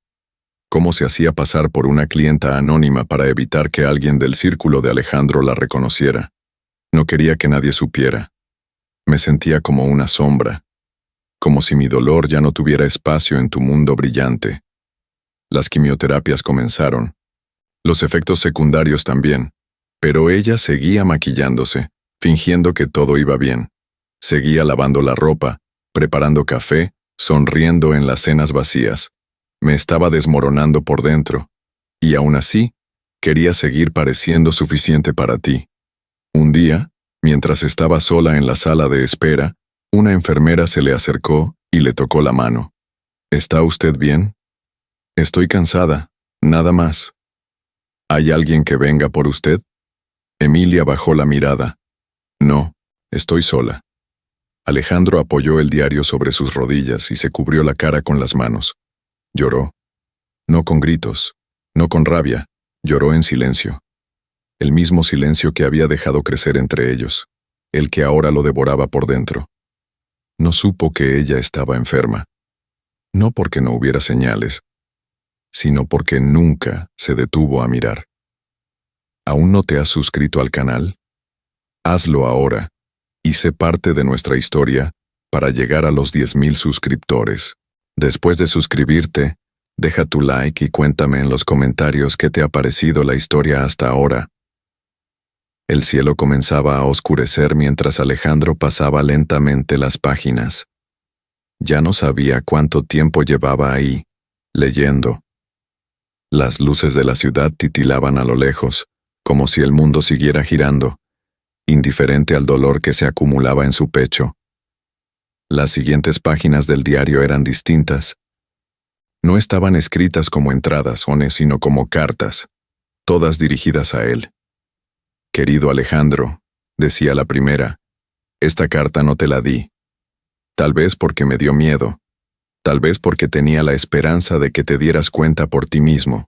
cómo se hacía pasar por una clienta anónima para evitar que alguien del círculo de Alejandro la reconociera. No quería que nadie supiera. Me sentía como una sombra, como si mi dolor ya no tuviera espacio en tu mundo brillante. Las quimioterapias comenzaron, los efectos secundarios también, pero ella seguía maquillándose, fingiendo que todo iba bien. Seguía lavando la ropa, preparando café, sonriendo en las cenas vacías. Me estaba desmoronando por dentro, y aún así, quería seguir pareciendo suficiente para ti. Un día, mientras estaba sola en la sala de espera, una enfermera se le acercó y le tocó la mano. ¿Está usted bien? Estoy cansada, nada más. ¿Hay alguien que venga por usted? Emilia bajó la mirada. No, estoy sola. Alejandro apoyó el diario sobre sus rodillas y se cubrió la cara con las manos. Lloró. No con gritos, no con rabia, lloró en silencio. El mismo silencio que había dejado crecer entre ellos, el que ahora lo devoraba por dentro. No supo que ella estaba enferma. No porque no hubiera señales, sino porque nunca se detuvo a mirar. ¿Aún no te has suscrito al canal? Hazlo ahora y sé parte de nuestra historia para llegar a los 10,000 suscriptores. Después de suscribirte, deja tu like y cuéntame en los comentarios qué te ha parecido la historia hasta ahora. El cielo comenzaba a oscurecer mientras Alejandro pasaba lentamente las páginas. Ya no sabía cuánto tiempo llevaba ahí, leyendo. Las luces de la ciudad titilaban a lo lejos, como si el mundo siguiera girando, indiferente al dolor que se acumulaba en su pecho. Las siguientes páginas del diario eran distintas. No estaban escritas como entradas, sino como cartas, todas dirigidas a él. Querido Alejandro, decía la primera, esta carta no te la di. Tal vez porque me dio miedo, tal vez porque tenía la esperanza de que te dieras cuenta por ti mismo.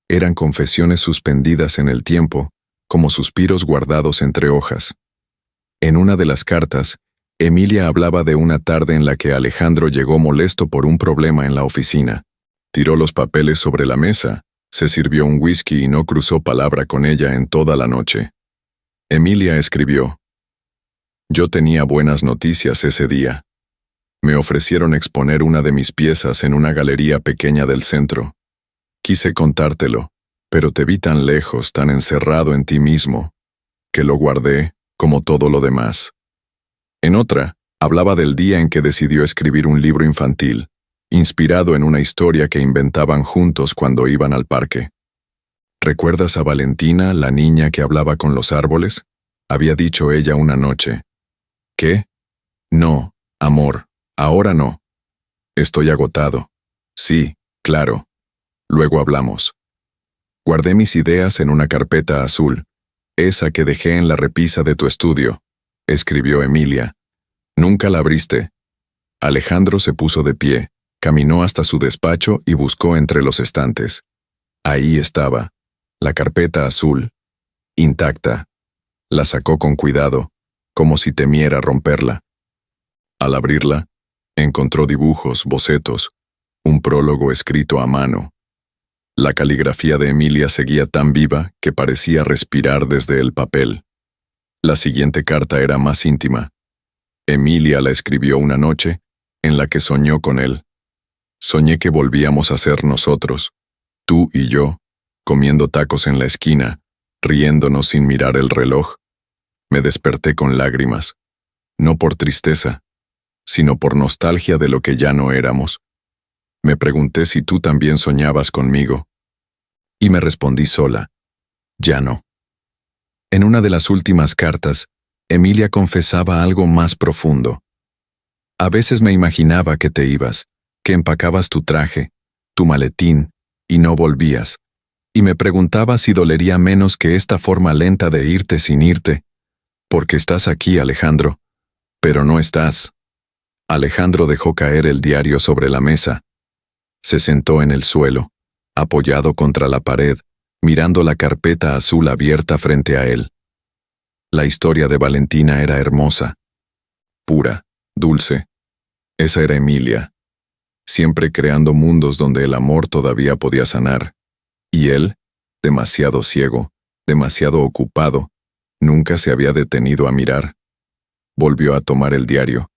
Eran confesiones suspendidas en el tiempo, como suspiros guardados entre hojas. En una de las cartas, Emilia hablaba de una tarde en la que Alejandro llegó molesto por un problema en la oficina. Tiró los papeles sobre la mesa, se sirvió un whisky y no cruzó palabra con ella en toda la noche. Emilia escribió: Yo tenía buenas noticias ese día. Me ofrecieron exponer una de mis piezas en una galería pequeña del centro. Quise contártelo, pero te vi tan lejos, tan encerrado en ti mismo, que lo guardé, como todo lo demás. En otra, hablaba del día en que decidió escribir un libro infantil, inspirado en una historia que inventaban juntos cuando iban al parque. ¿Recuerdas a Valentina, la niña que hablaba con los árboles? Había dicho ella una noche. ¿Qué? No, amor, ahora no. Estoy agotado. Sí, claro. Luego hablamos. Guardé mis ideas en una carpeta azul, esa que dejé en la repisa de tu estudio, escribió Emilia. Nunca la abriste. Alejandro se puso de pie, Caminó hasta su despacho y buscó entre los estantes. Ahí estaba, la carpeta azul, intacta. La sacó con cuidado, como si temiera romperla. Al abrirla, encontró dibujos, bocetos, un prólogo escrito a mano. La caligrafía de Emilia seguía tan viva que parecía respirar desde el papel. La siguiente carta era más íntima. Emilia la escribió una noche en la que soñó con él. Soñé que volvíamos a ser nosotros, tú y yo, comiendo tacos en la esquina, riéndonos sin mirar el reloj. Me desperté con lágrimas, no por tristeza, sino por nostalgia de lo que ya no éramos. Me pregunté si tú también soñabas conmigo, y me respondí sola, ya no. En una de las últimas cartas, Emilia confesaba algo más profundo. A veces me imaginaba que te ibas, que empacabas tu traje, tu maletín, y no volvías, y me preguntaba si dolería menos que esta forma lenta de irte sin irte, porque estás aquí, Alejandro, pero no estás. Alejandro dejó caer el diario sobre la mesa. Se sentó en el suelo, apoyado contra la pared, mirando la carpeta azul abierta frente a él. La historia de Valentina era hermosa, pura, dulce. Esa era Emilia, siempre creando mundos donde el amor todavía podía sanar. Y él, demasiado ciego, demasiado ocupado, nunca se había detenido a mirar. Volvió a tomar el diario.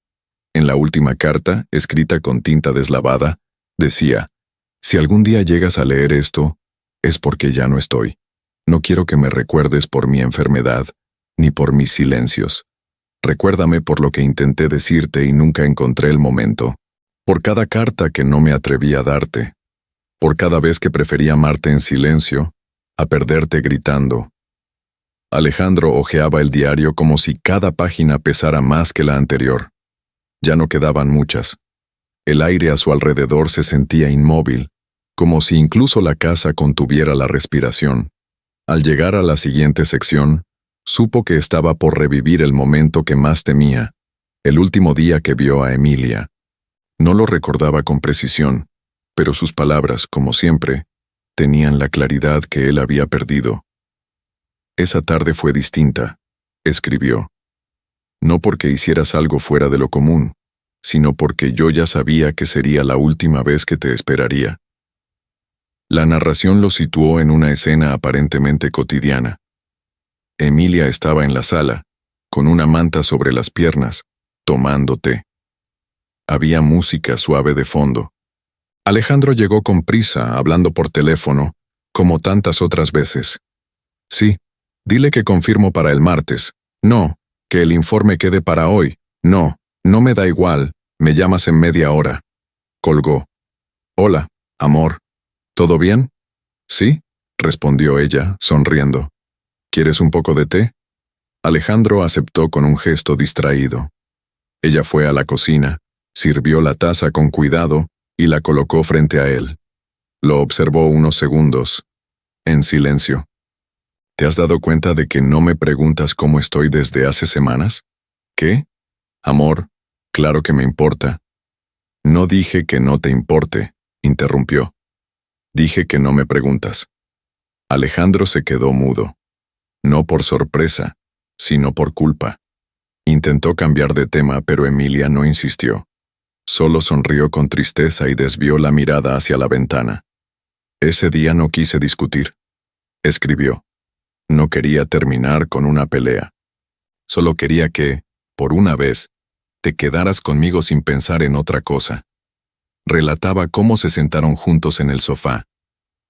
En la última carta, escrita con tinta deslavada, decía, si algún día llegas a leer esto, es porque ya no estoy. No quiero que me recuerdes por mi enfermedad, ni por mis silencios. Recuérdame por lo que intenté decirte y nunca encontré el momento. Por cada carta que no me atreví a darte. Por cada vez que preferí amarte en silencio, a perderte gritando. Alejandro hojeaba el diario como si cada página pesara más que la anterior. Ya no quedaban muchas. El aire a su alrededor se sentía inmóvil, como si incluso la casa contuviera la respiración. Al llegar a la siguiente sección, supo que estaba por revivir el momento que más temía, el último día que vio a Emilia. No lo recordaba con precisión, pero sus palabras, como siempre, tenían la claridad que él había perdido. Esa tarde fue distinta, escribió. No porque hicieras algo fuera de lo común, sino porque yo ya sabía que sería la última vez que te esperaría. La narración lo situó en una escena aparentemente cotidiana. Emilia estaba en la sala, con una manta sobre las piernas, tomando té. Había música suave de fondo. Alejandro llegó con prisa, hablando por teléfono, como tantas otras veces. Sí, dile que confirmo para el martes. No, que el informe quede para hoy. No, no me da igual, me llamas en media hora. Colgó. Hola, amor. ¿Todo bien? Sí, respondió ella, sonriendo. ¿Quieres un poco de té? Alejandro aceptó con un gesto distraído. Ella fue a la cocina, sirvió la taza con cuidado y la colocó frente a él. Lo observó unos segundos, en silencio. ¿Te has dado cuenta de que no me preguntas cómo estoy desde hace semanas? ¿Qué? Amor, claro que me importa. No dije que no te importe, interrumpió. Dije que no me preguntas. Alejandro se quedó mudo. No por sorpresa, sino por culpa. Intentó cambiar de tema, pero Emilia no insistió. Solo sonrió con tristeza y desvió la mirada hacia la ventana. Ese día no quise discutir, escribió. No quería terminar con una pelea. Solo quería que, por una vez, te quedaras conmigo sin pensar en otra cosa. Relataba cómo se sentaron juntos en el sofá.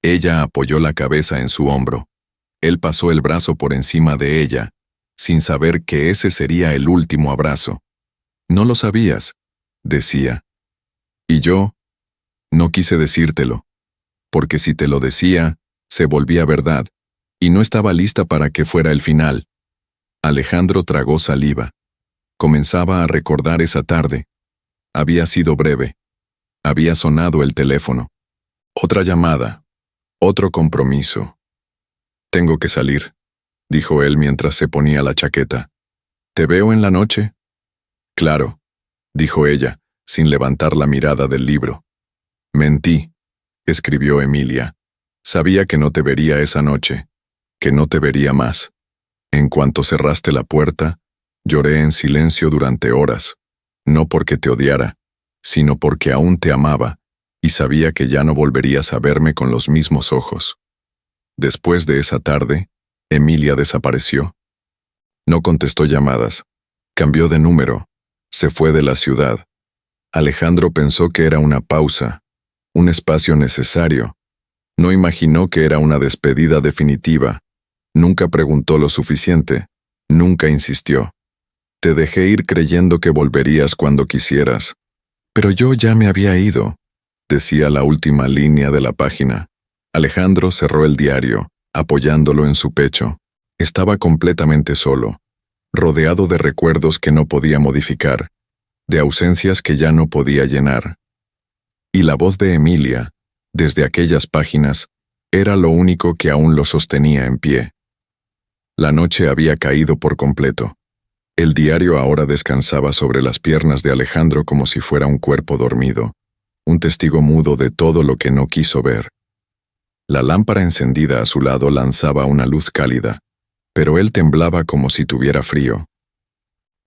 Ella apoyó la cabeza en su hombro. Él pasó el brazo por encima de ella, sin saber que ese sería el último abrazo. No lo sabías, decía. Y yo, no quise decírtelo, porque si te lo decía, se volvía verdad, y no estaba lista para que fuera el final. Alejandro tragó saliva. Comenzaba a recordar esa tarde. Había sido breve. Había sonado el teléfono. Otra llamada. Otro compromiso. Tengo que salir, dijo él mientras se ponía la chaqueta. ¿Te veo en la noche? Claro, dijo ella, sin levantar la mirada del libro. Mentí, escribió Emilia. Sabía que no te vería esa noche, que no te vería más. En cuanto cerraste la puerta, lloré en silencio durante horas, no porque te odiara, sino porque aún te amaba, y sabía que ya no volverías a verme con los mismos ojos. Después de esa tarde, Emilia desapareció. No contestó llamadas, cambió de número, se fue de la ciudad. Alejandro pensó que era una pausa, un espacio necesario. No imaginó que era una despedida definitiva. Nunca preguntó lo suficiente, nunca insistió. Te dejé ir creyendo que volverías cuando quisieras. Pero yo ya me había ido, decía la última línea de la página. Alejandro cerró el diario, apoyándolo en su pecho. Estaba completamente solo, rodeado de recuerdos que no podía modificar, de ausencias que ya no podía llenar. Y la voz de Emilia, desde aquellas páginas, era lo único que aún lo sostenía en pie. La noche había caído por completo. El diario ahora descansaba sobre las piernas de Alejandro como si fuera un cuerpo dormido, un testigo mudo de todo lo que no quiso ver. La lámpara encendida a su lado lanzaba una luz cálida, pero él temblaba como si tuviera frío.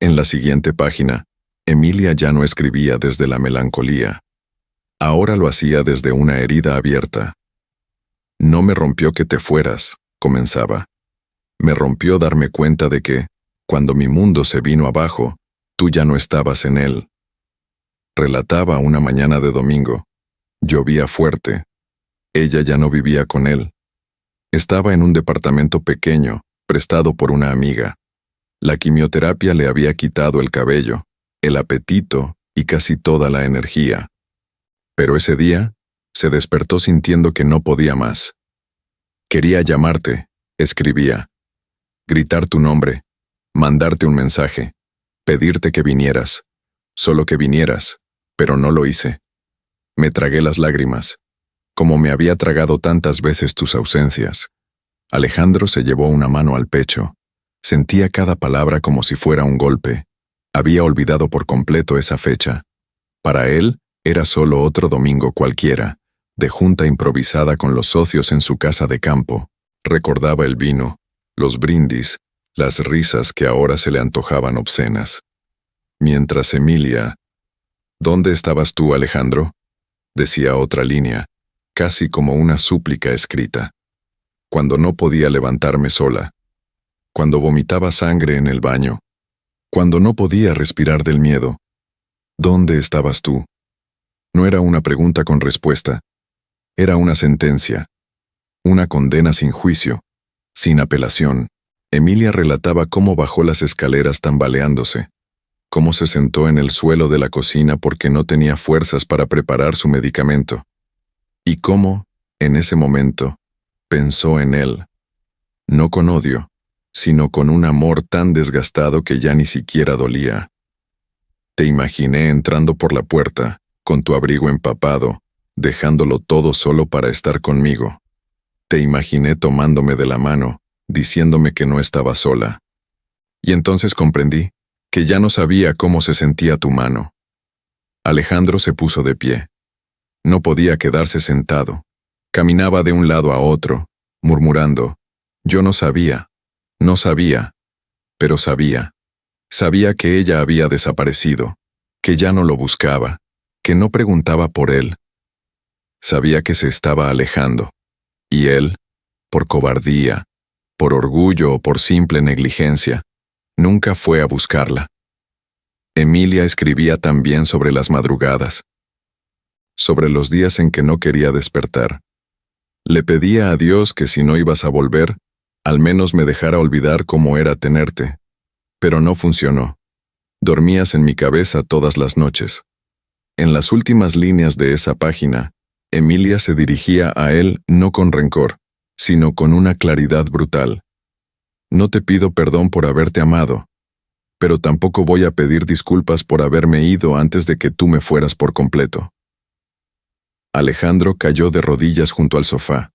En la siguiente página, Emilia ya no escribía desde la melancolía. Ahora lo hacía desde una herida abierta. No me rompió que te fueras, comenzaba. Me rompió darme cuenta de que, cuando mi mundo se vino abajo, tú ya no estabas en él. Relataba una mañana de domingo. Llovía fuerte. Ella ya no vivía con él. Estaba en un departamento pequeño, prestado por una amiga. La quimioterapia le había quitado el cabello, el apetito y casi toda la energía. Pero ese día, se despertó sintiendo que no podía más. Quería llamarte, escribía. Gritar tu nombre, mandarte un mensaje, pedirte que vinieras, solo que vinieras, pero no lo hice. Me tragué las lágrimas, como me había tragado tantas veces tus ausencias. Alejandro se llevó una mano al pecho. Sentía cada palabra como si fuera un golpe. Había olvidado por completo esa fecha. Para él, era solo otro domingo cualquiera, de junta improvisada con los socios en su casa de campo. Recordaba el vino, los brindis, las risas que ahora se le antojaban obscenas. Mientras Emilia... ¿Dónde estabas tú, Alejandro?, decía otra línea, casi como una súplica escrita. Cuando no podía levantarme sola, cuando vomitaba sangre en el baño, cuando no podía respirar del miedo. ¿Dónde estabas tú? No era una pregunta con respuesta, era una sentencia, una condena sin juicio, sin apelación. Emilia relataba cómo bajó las escaleras tambaleándose, cómo se sentó en el suelo de la cocina porque no tenía fuerzas para preparar su medicamento, y cómo, en ese momento, pensó en él, no con odio, sino con un amor tan desgastado que ya ni siquiera dolía. Te imaginé entrando por la puerta, con tu abrigo empapado, dejándolo todo solo para estar conmigo. Te imaginé tomándome de la mano, diciéndome que no estaba sola. Y entonces comprendí que ya no sabía cómo se sentía tu mano. Alejandro se puso de pie. No podía quedarse sentado. Caminaba de un lado a otro, murmurando, yo no sabía, pero sabía. Sabía que ella había desaparecido, que ya no lo buscaba, que no preguntaba por él. Sabía que se estaba alejando. Y él, por cobardía, por orgullo o por simple negligencia, nunca fue a buscarla. Emilia escribía también sobre las madrugadas, sobre los días en que no quería despertar. Le pedía a Dios que si no ibas a volver, al menos me dejara olvidar cómo era tenerte. Pero no funcionó. Dormías en mi cabeza todas las noches. En las últimas líneas de esa página, Emilia se dirigía a él no con rencor, sino con una claridad brutal. No te pido perdón por haberte amado, pero tampoco voy a pedir disculpas por haberme ido antes de que tú me fueras por completo. Alejandro cayó de rodillas junto al sofá.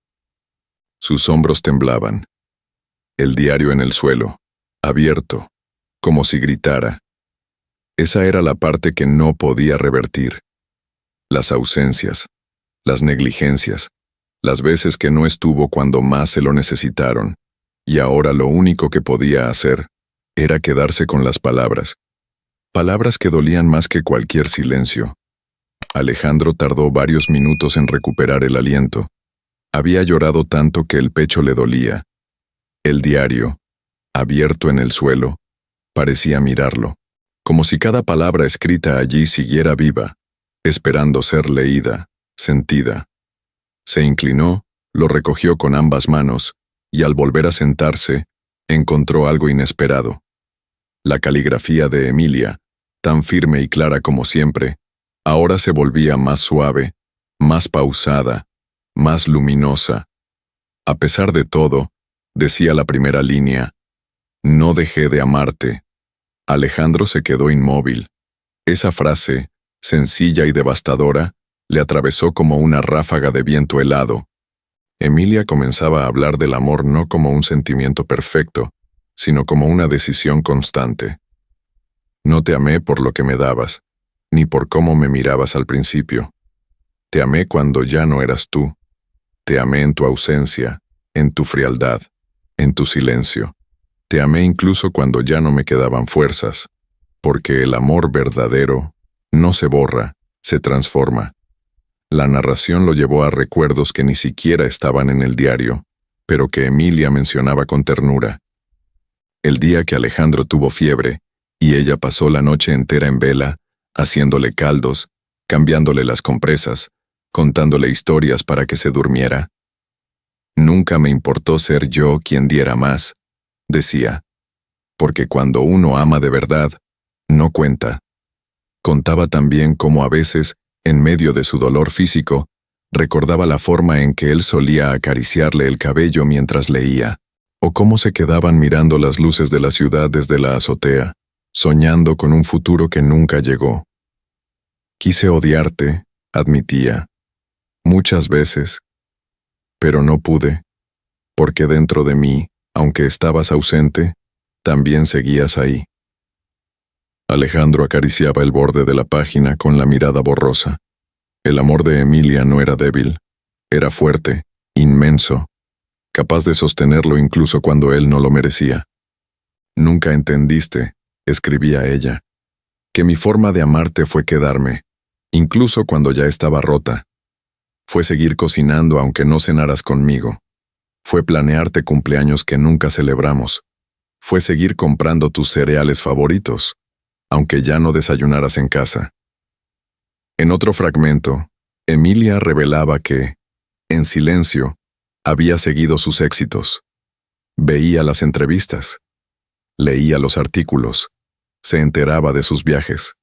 Sus hombros temblaban. El diario en el suelo, abierto, como si gritara. Esa era la parte que no podía revertir. Las ausencias, las negligencias, las veces que no estuvo cuando más se lo necesitaron, y ahora lo único que podía hacer era quedarse con las palabras. Palabras que dolían más que cualquier silencio. Alejandro tardó varios minutos en recuperar el aliento. Había llorado tanto que el pecho le dolía. El diario, abierto en el suelo, parecía mirarlo, como si cada palabra escrita allí siguiera viva, esperando ser leída, sentida. Se inclinó, lo recogió con ambas manos, y al volver a sentarse, encontró algo inesperado. La caligrafía de Emilia, tan firme y clara como siempre, ahora se volvía más suave, más pausada, más luminosa. A pesar de todo, decía la primera línea, «No dejé de amarte». Alejandro se quedó inmóvil. Esa frase, sencilla y devastadora, le atravesó como una ráfaga de viento helado. Emilia comenzaba a hablar del amor no como un sentimiento perfecto, sino como una decisión constante. No te amé por lo que me dabas, ni por cómo me mirabas al principio. Te amé cuando ya no eras tú. Te amé en tu ausencia, en tu frialdad, en tu silencio. Te amé incluso cuando ya no me quedaban fuerzas, porque el amor verdadero no se borra, se transforma. La narración lo llevó a recuerdos que ni siquiera estaban en el diario, pero que Emilia mencionaba con ternura. El día que Alejandro tuvo fiebre, y ella pasó la noche entera en vela, haciéndole caldos, cambiándole las compresas, contándole historias para que se durmiera. Nunca me importó ser yo quien diera más, decía, porque cuando uno ama de verdad, no cuenta. Contaba también cómo a veces, en medio de su dolor físico, recordaba la forma en que él solía acariciarle el cabello mientras leía, o cómo se quedaban mirando las luces de la ciudad desde la azotea, soñando con un futuro que nunca llegó. Quise odiarte, admitía, muchas veces, pero no pude, porque dentro de mí, aunque estabas ausente, también seguías ahí. Alejandro acariciaba el borde de la página con la mirada borrosa. El amor de Emilia no era débil, era fuerte, inmenso, capaz de sostenerlo incluso cuando él no lo merecía. Nunca entendiste, escribía ella, que mi forma de amarte fue quedarme, incluso cuando ya estaba rota. Fue seguir cocinando aunque no cenaras conmigo. Fue planearte cumpleaños que nunca celebramos. Fue seguir comprando tus cereales favoritos, aunque ya no desayunaras en casa. En otro fragmento, Emilia revelaba que, en silencio, había seguido sus éxitos. Veía las entrevistas, leía los artículos, se enteraba de sus viajes.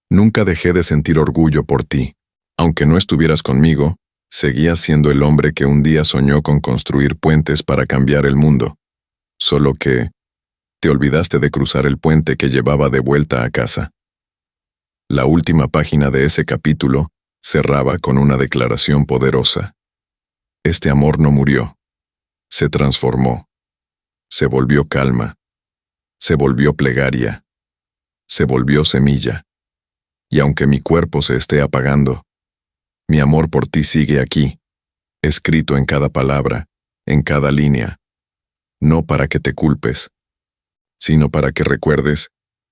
Nunca dejé de sentir orgullo por ti. Aunque no estuvieras conmigo, seguías siendo el hombre que un día soñó con construir puentes para cambiar el mundo. Solo que te olvidaste de cruzar el puente que llevaba de vuelta a casa. La última página de ese capítulo cerraba con una declaración poderosa. Este amor no murió. Se transformó. Se volvió calma. Se volvió plegaria. Se volvió semilla. Y aunque mi cuerpo se esté apagando, mi amor por ti sigue aquí, escrito en cada palabra, en cada línea, no para que te culpes, sino para que recuerdes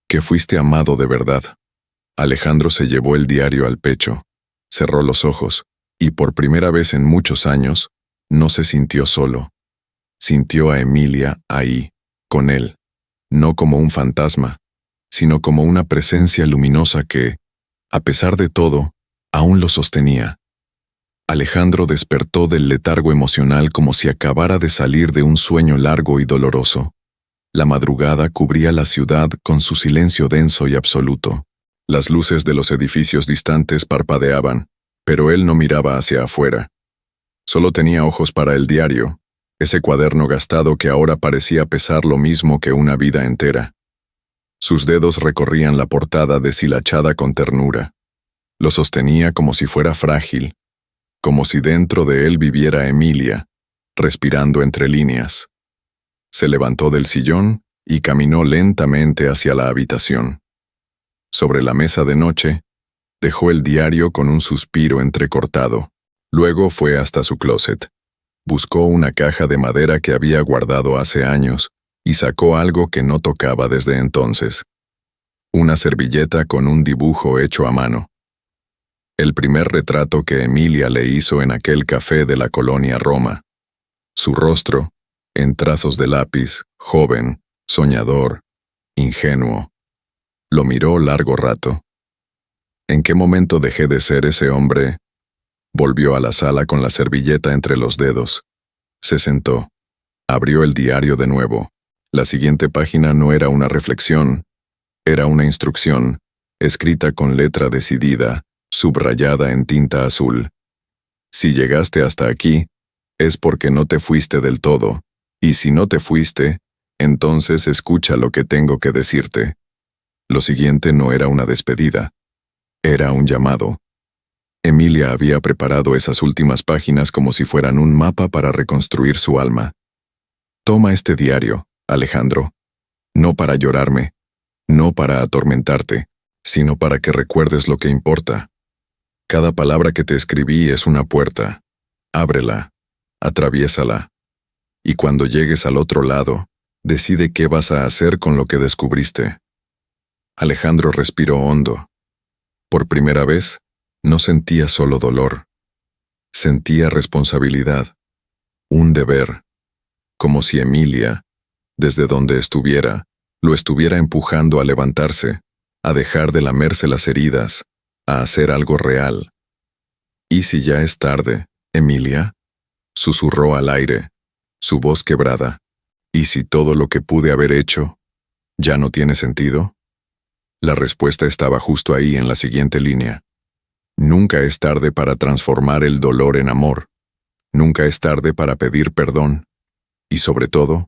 que fuiste amado de verdad. Alejandro se llevó el diario al pecho, cerró los ojos, y por primera vez en muchos años, no se sintió solo. Sintió a Emilia ahí, con él, no como un fantasma, sino como una presencia luminosa que, a pesar de todo, aún lo sostenía. Alejandro despertó del letargo emocional como si acabara de salir de un sueño largo y doloroso. La madrugada cubría la ciudad con su silencio denso y absoluto. Las luces de los edificios distantes parpadeaban, pero él no miraba hacia afuera. Solo tenía ojos para el diario, ese cuaderno gastado que ahora parecía pesar lo mismo que una vida entera. Sus dedos recorrían la portada deshilachada con ternura. Lo sostenía como si fuera frágil, como si dentro de él viviera Emilia, respirando entre líneas. Se levantó del sillón y caminó lentamente hacia la habitación. Sobre la mesa de noche, Dejó el diario con un suspiro entrecortado. Luego fue hasta su closet. Buscó una caja de madera que había guardado hace años y sacó algo que no tocaba desde entonces. Una servilleta con un dibujo hecho a mano. El primer retrato que Emilia le hizo en aquel café de la colonia Roma. Su rostro, en trazos de lápiz, joven, soñador, ingenuo. Lo miró largo rato. ¿En qué momento dejé de ser ese hombre? Volvió a la sala con la servilleta entre los dedos. Se sentó. Abrió el diario de nuevo. La siguiente página no era una reflexión, era una instrucción, escrita con letra decidida, subrayada en tinta azul. Si llegaste hasta aquí, es porque no te fuiste del todo, y si no te fuiste, entonces escucha lo que tengo que decirte. Lo siguiente no era una despedida, era un llamado. Emilia había preparado esas últimas páginas como si fueran un mapa para reconstruir su alma. Toma este diario, Alejandro, no para llorarme, no para atormentarte, sino para que recuerdes lo que importa. Cada palabra que te escribí es una puerta. Ábrela, atraviésala, y cuando llegues al otro lado, decide qué vas a hacer con lo que descubriste. Alejandro respiró hondo. Por primera vez, no sentía solo dolor. Sentía responsabilidad, un deber, como si Emilia, desde donde estuviera, lo estuviera empujando a levantarse, a dejar de lamerse las heridas, a hacer algo real. ¿Y si ya es tarde, Emilia? Susurró al aire, su voz quebrada. ¿Y si todo lo que pude haber hecho ya no tiene sentido? La respuesta estaba justo ahí en la siguiente línea. Nunca es tarde para transformar el dolor en amor. Nunca es tarde para pedir perdón. Y sobre todo,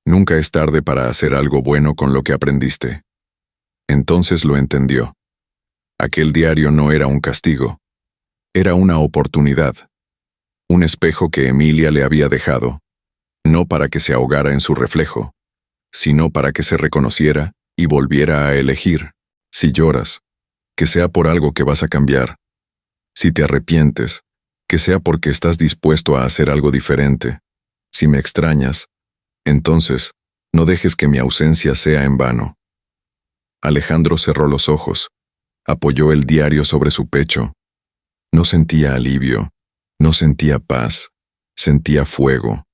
nunca es tarde para hacer algo bueno con lo que aprendiste. Entonces lo entendió. Aquel diario no era un castigo. Era una oportunidad. Un espejo que Emilia le había dejado. No para que se ahogara en su reflejo, sino para que se reconociera y volviera a elegir. Si lloras, que sea por algo que vas a cambiar. Si te arrepientes, que sea porque estás dispuesto a hacer algo diferente. Si me extrañas, entonces, no dejes que mi ausencia sea en vano. Alejandro cerró los ojos, apoyó el diario sobre su pecho. No sentía alivio, no sentía paz, sentía fuego.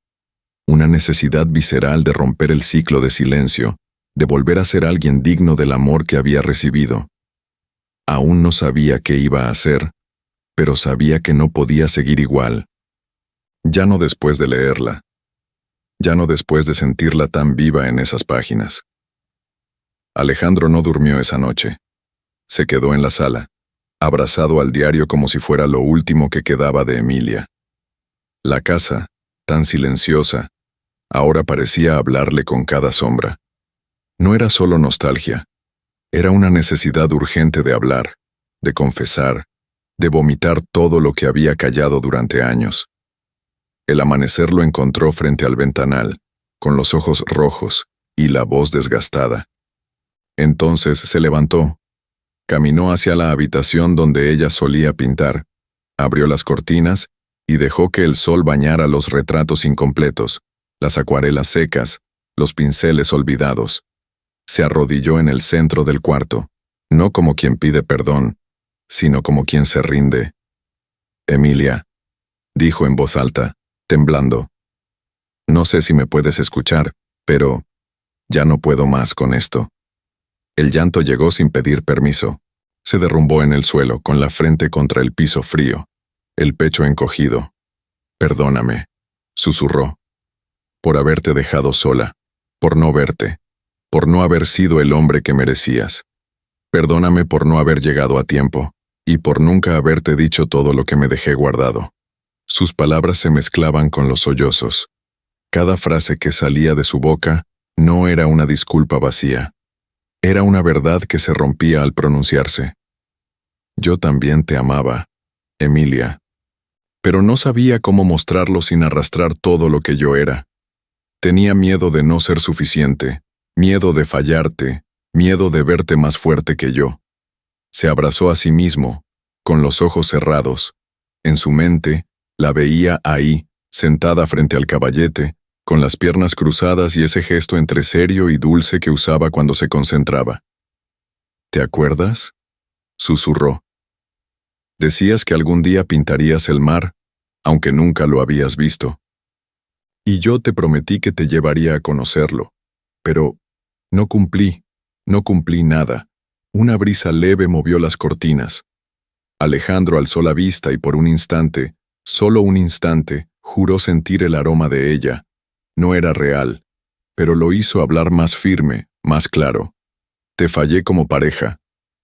Una necesidad visceral de romper el ciclo de silencio, de volver a ser alguien digno del amor que había recibido. Aún no sabía qué iba a hacer, pero sabía que no podía seguir igual. Ya no después de leerla. Ya no después de sentirla tan viva en esas páginas. Alejandro no durmió esa noche. Se quedó en la sala, abrazado al diario como si fuera lo último que quedaba de Emilia. La casa, tan silenciosa, ahora parecía hablarle con cada sombra. No era solo nostalgia, era una necesidad urgente de hablar, de confesar, de vomitar todo lo que había callado durante años. El amanecer lo encontró frente al ventanal, con los ojos rojos y la voz desgastada. Entonces se levantó, caminó hacia la habitación donde ella solía pintar, abrió las cortinas y dejó que el sol bañara los retratos incompletos, las acuarelas secas, los pinceles olvidados. Se arrodilló en el centro del cuarto, no como quien pide perdón, sino como quien se rinde. «Emilia», dijo en voz alta, temblando. «No sé si me puedes escuchar, pero ya no puedo más con esto». El llanto llegó sin pedir permiso. Se derrumbó en el suelo, con la frente contra el piso frío, el pecho encogido. «Perdóname», susurró, «por haberte dejado sola, por no verte, por no haber sido el hombre que merecías. Perdóname por no haber llegado a tiempo, y por nunca haberte dicho todo lo que me dejé guardado». Sus palabras se mezclaban con los sollozos. Cada frase que salía de su boca no era una disculpa vacía. Era una verdad que se rompía al pronunciarse. «Yo también te amaba, Emilia». Pero no sabía cómo mostrarlo sin arrastrar todo lo que yo era. Tenía miedo de no ser suficiente, miedo de fallarte, miedo de verte más fuerte que yo. Se abrazó a sí mismo, con los ojos cerrados. En su mente, la veía ahí, sentada frente al caballete, con las piernas cruzadas y ese gesto entre serio y dulce que usaba cuando se concentraba. ¿Te acuerdas?, susurró. Decías que algún día pintarías el mar, aunque nunca lo habías visto. Y yo te prometí que te llevaría a conocerlo. Pero no cumplí nada. Una brisa leve movió las cortinas. Alejandro alzó la vista y por un instante, solo un instante, juró sentir el aroma de ella. No era real, pero lo hizo hablar más firme, más claro. Te fallé como pareja,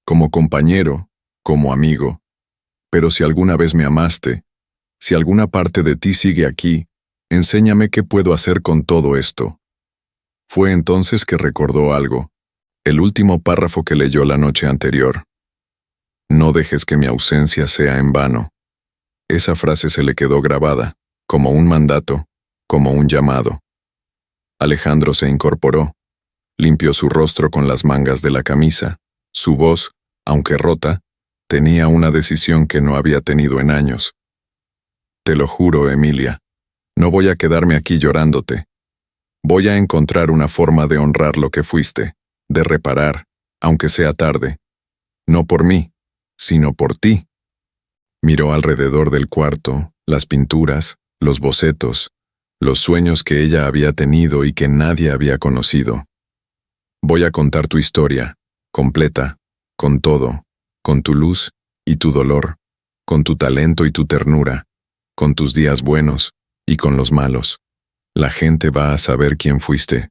como compañero, como amigo. Pero si alguna vez me amaste, si alguna parte de ti sigue aquí, enséñame qué puedo hacer con todo esto. Fue entonces que recordó algo, el último párrafo que leyó la noche anterior. No dejes que mi ausencia sea en vano. Esa frase se le quedó grabada, como un mandato, como un llamado. Alejandro se incorporó, limpió su rostro con las mangas de la camisa. Su voz, aunque rota, tenía una decisión que no había tenido en años. Te lo juro, Emilia, no voy a quedarme aquí llorándote. Voy a encontrar una forma de honrar lo que fuiste, de reparar, aunque sea tarde. No por mí, sino por ti. Miró alrededor del cuarto, las pinturas, los bocetos, los sueños que ella había tenido y que nadie había conocido. Voy a contar tu historia, completa, con todo, con tu luz y tu dolor, con tu talento y tu ternura, con tus días buenos y con los malos. La gente va a saber quién fuiste,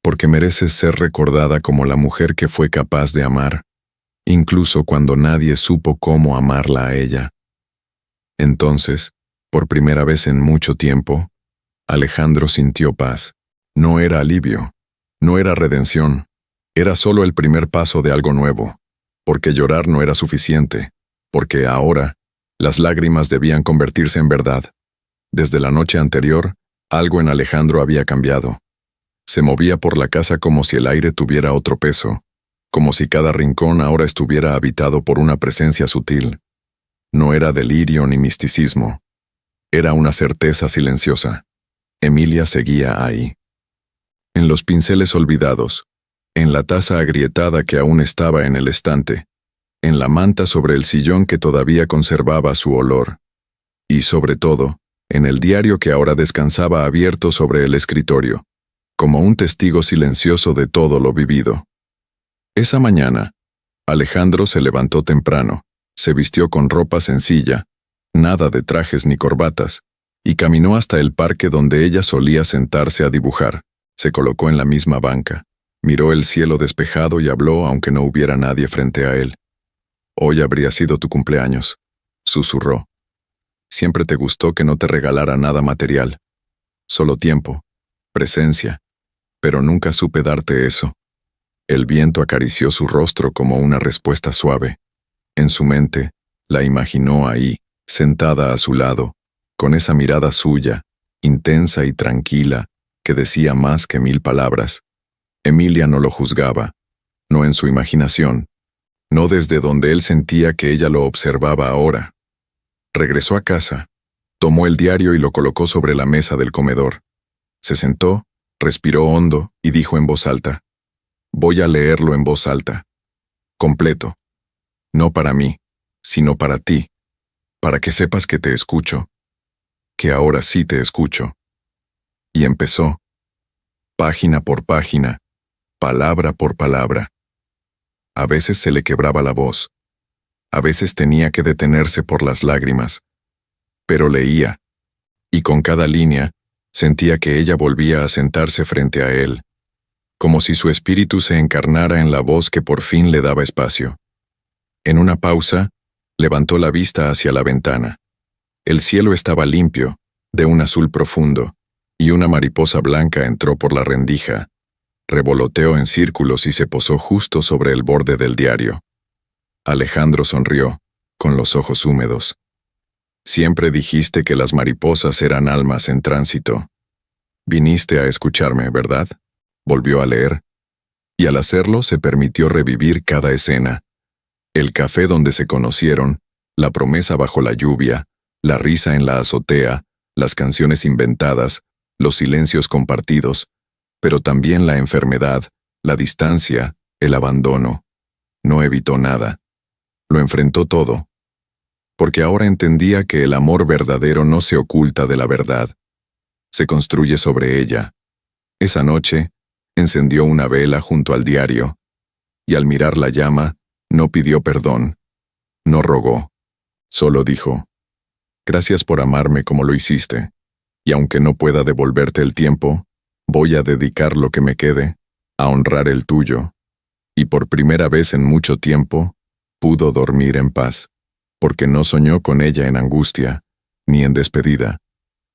porque mereces ser recordada como la mujer que fue capaz de amar, incluso cuando nadie supo cómo amarla a ella. Entonces, por primera vez en mucho tiempo, Alejandro sintió paz. No era alivio, no era redención, era solo el primer paso de algo nuevo, porque llorar no era suficiente, porque ahora, las lágrimas debían convertirse en verdad. Desde la noche anterior, algo en Alejandro había cambiado. Se movía por la casa como si el aire tuviera otro peso, como si cada rincón ahora estuviera habitado por una presencia sutil. No era delirio ni misticismo. Era una certeza silenciosa. Emilia seguía ahí. En los pinceles olvidados, en la taza agrietada que aún estaba en el estante, en la manta sobre el sillón que todavía conservaba su olor, y sobre todo, en el diario que ahora descansaba abierto sobre el escritorio, como un testigo silencioso de todo lo vivido. Esa mañana, Alejandro se levantó temprano, se vistió con ropa sencilla, nada de trajes ni corbatas, y caminó hasta el parque donde ella solía sentarse a dibujar. Se colocó en la misma banca, miró el cielo despejado y habló aunque no hubiera nadie frente a él. Hoy habría sido tu cumpleaños, susurró. Siempre te gustó que no te regalara nada material, solo tiempo, presencia, pero nunca supe darte eso. El viento acarició su rostro como una respuesta suave. En su mente, la imaginó ahí, sentada a su lado, con esa mirada suya, intensa y tranquila, que decía más que 1000 palabras. Emilia no lo juzgaba, no en su imaginación, no desde donde él sentía que ella lo observaba ahora. Regresó a casa, tomó el diario y lo colocó sobre la mesa del comedor. Se sentó, respiró hondo y dijo en voz alta: voy a leerlo en voz alta, completo. No para mí, sino para ti, para que sepas que te escucho, que ahora sí te escucho. Y empezó, página por página, palabra por palabra. A veces se le quebraba la voz, a veces tenía que detenerse por las lágrimas, pero leía, y con cada línea sentía que ella volvía a sentarse frente a él, como si su espíritu se encarnara en la voz que por fin le daba espacio. En una pausa, levantó la vista hacia la ventana. El cielo estaba limpio, de un azul profundo, y una mariposa blanca entró por la rendija. Revoloteó en círculos y se posó justo sobre el borde del diario. Alejandro sonrió, con los ojos húmedos. Siempre dijiste que las mariposas eran almas en tránsito. Viniste a escucharme, ¿verdad? Volvió a leer, y al hacerlo se permitió revivir cada escena. El café donde se conocieron, la promesa bajo la lluvia, la risa en la azotea, las canciones inventadas, los silencios compartidos, pero también la enfermedad, la distancia, el abandono. No evitó nada. Lo enfrentó todo. Porque ahora entendía que el amor verdadero no se oculta de la verdad. Se construye sobre ella. Esa noche, encendió una vela junto al diario, y al mirar la llama, no pidió perdón, no rogó, solo dijo: «Gracias por amarme como lo hiciste, y aunque no pueda devolverte el tiempo, voy a dedicar lo que me quede a honrar el tuyo». Y por primera vez en mucho tiempo, pudo dormir en paz, porque no soñó con ella en angustia, ni en despedida.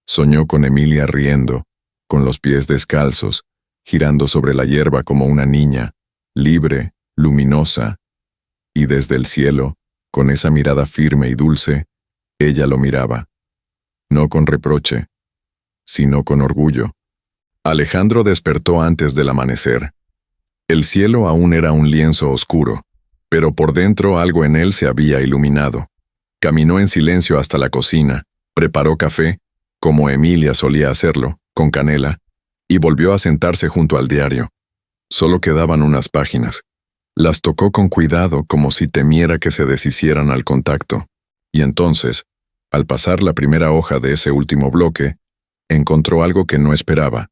Soñó con Emilia riendo, con los pies descalzos, girando sobre la hierba como una niña, libre, luminosa, y desde el cielo, con esa mirada firme y dulce, ella lo miraba, no con reproche, sino con orgullo. Alejandro despertó antes del amanecer. El cielo aún era un lienzo oscuro, pero por dentro algo en él se había iluminado. Caminó en silencio hasta la cocina, preparó café, como Emilia solía hacerlo, con canela, y volvió a sentarse junto al diario. Solo quedaban unas páginas. Las tocó con cuidado como si temiera que se deshicieran al contacto, y entonces, al pasar la primera hoja de ese último bloque, encontró algo que no esperaba,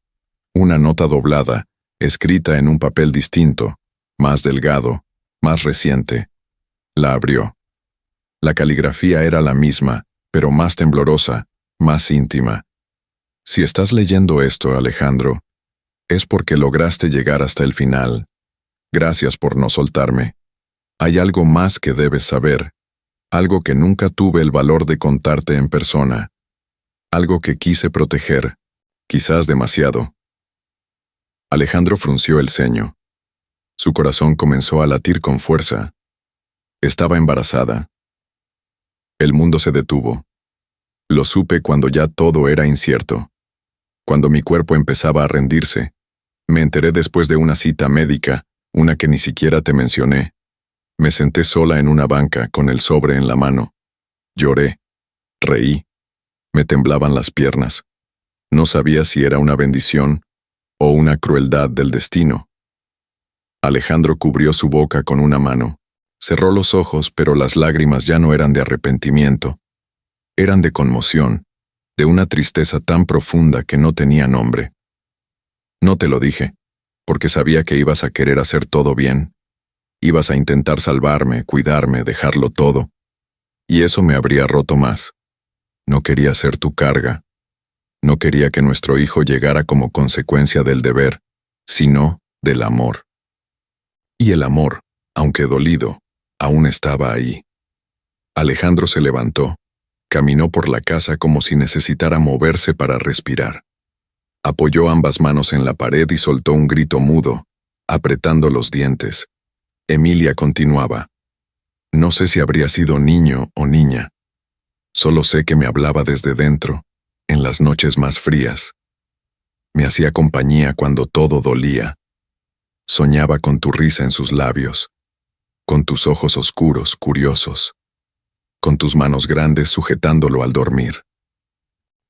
una nota doblada, escrita en un papel distinto, más delgado, más reciente. La abrió. La caligrafía era la misma, pero más temblorosa, más íntima. Si estás leyendo esto, Alejandro, es porque lograste llegar hasta el final. Gracias por no soltarme. Hay algo más que debes saber, algo que nunca tuve el valor de contarte en persona, algo que quise proteger, quizás demasiado. Alejandro frunció el ceño. Su corazón comenzó a latir con fuerza. Estaba embarazada. El mundo se detuvo. Lo supe cuando ya todo era incierto. Cuando mi cuerpo empezaba a rendirse. Me enteré después de una cita médica, una que ni siquiera te mencioné. Me senté sola en una banca con el sobre en la mano. Lloré. Reí. Me temblaban las piernas. No sabía si era una bendición o una crueldad del destino. Alejandro cubrió su boca con una mano. Cerró los ojos, pero las lágrimas ya no eran de arrepentimiento. Eran de conmoción, de una tristeza tan profunda que no tenía nombre. No te lo dije, porque sabía que ibas a querer hacer todo bien. Ibas a intentar salvarme, cuidarme, dejarlo todo. Y eso me habría roto más. No quería ser tu carga. No quería que nuestro hijo llegara como consecuencia del deber, sino del amor. Y el amor, aunque dolido, aún estaba ahí. Alejandro se levantó, caminó por la casa como si necesitara moverse para respirar. Apoyó ambas manos en la pared y soltó un grito mudo, apretando los dientes. Emilia continuaba. No sé si habría sido niño o niña. Solo sé que me hablaba desde dentro, en las noches más frías. Me hacía compañía cuando todo dolía. Soñaba con tu risa en sus labios, con tus ojos oscuros, curiosos, con tus manos grandes sujetándolo al dormir.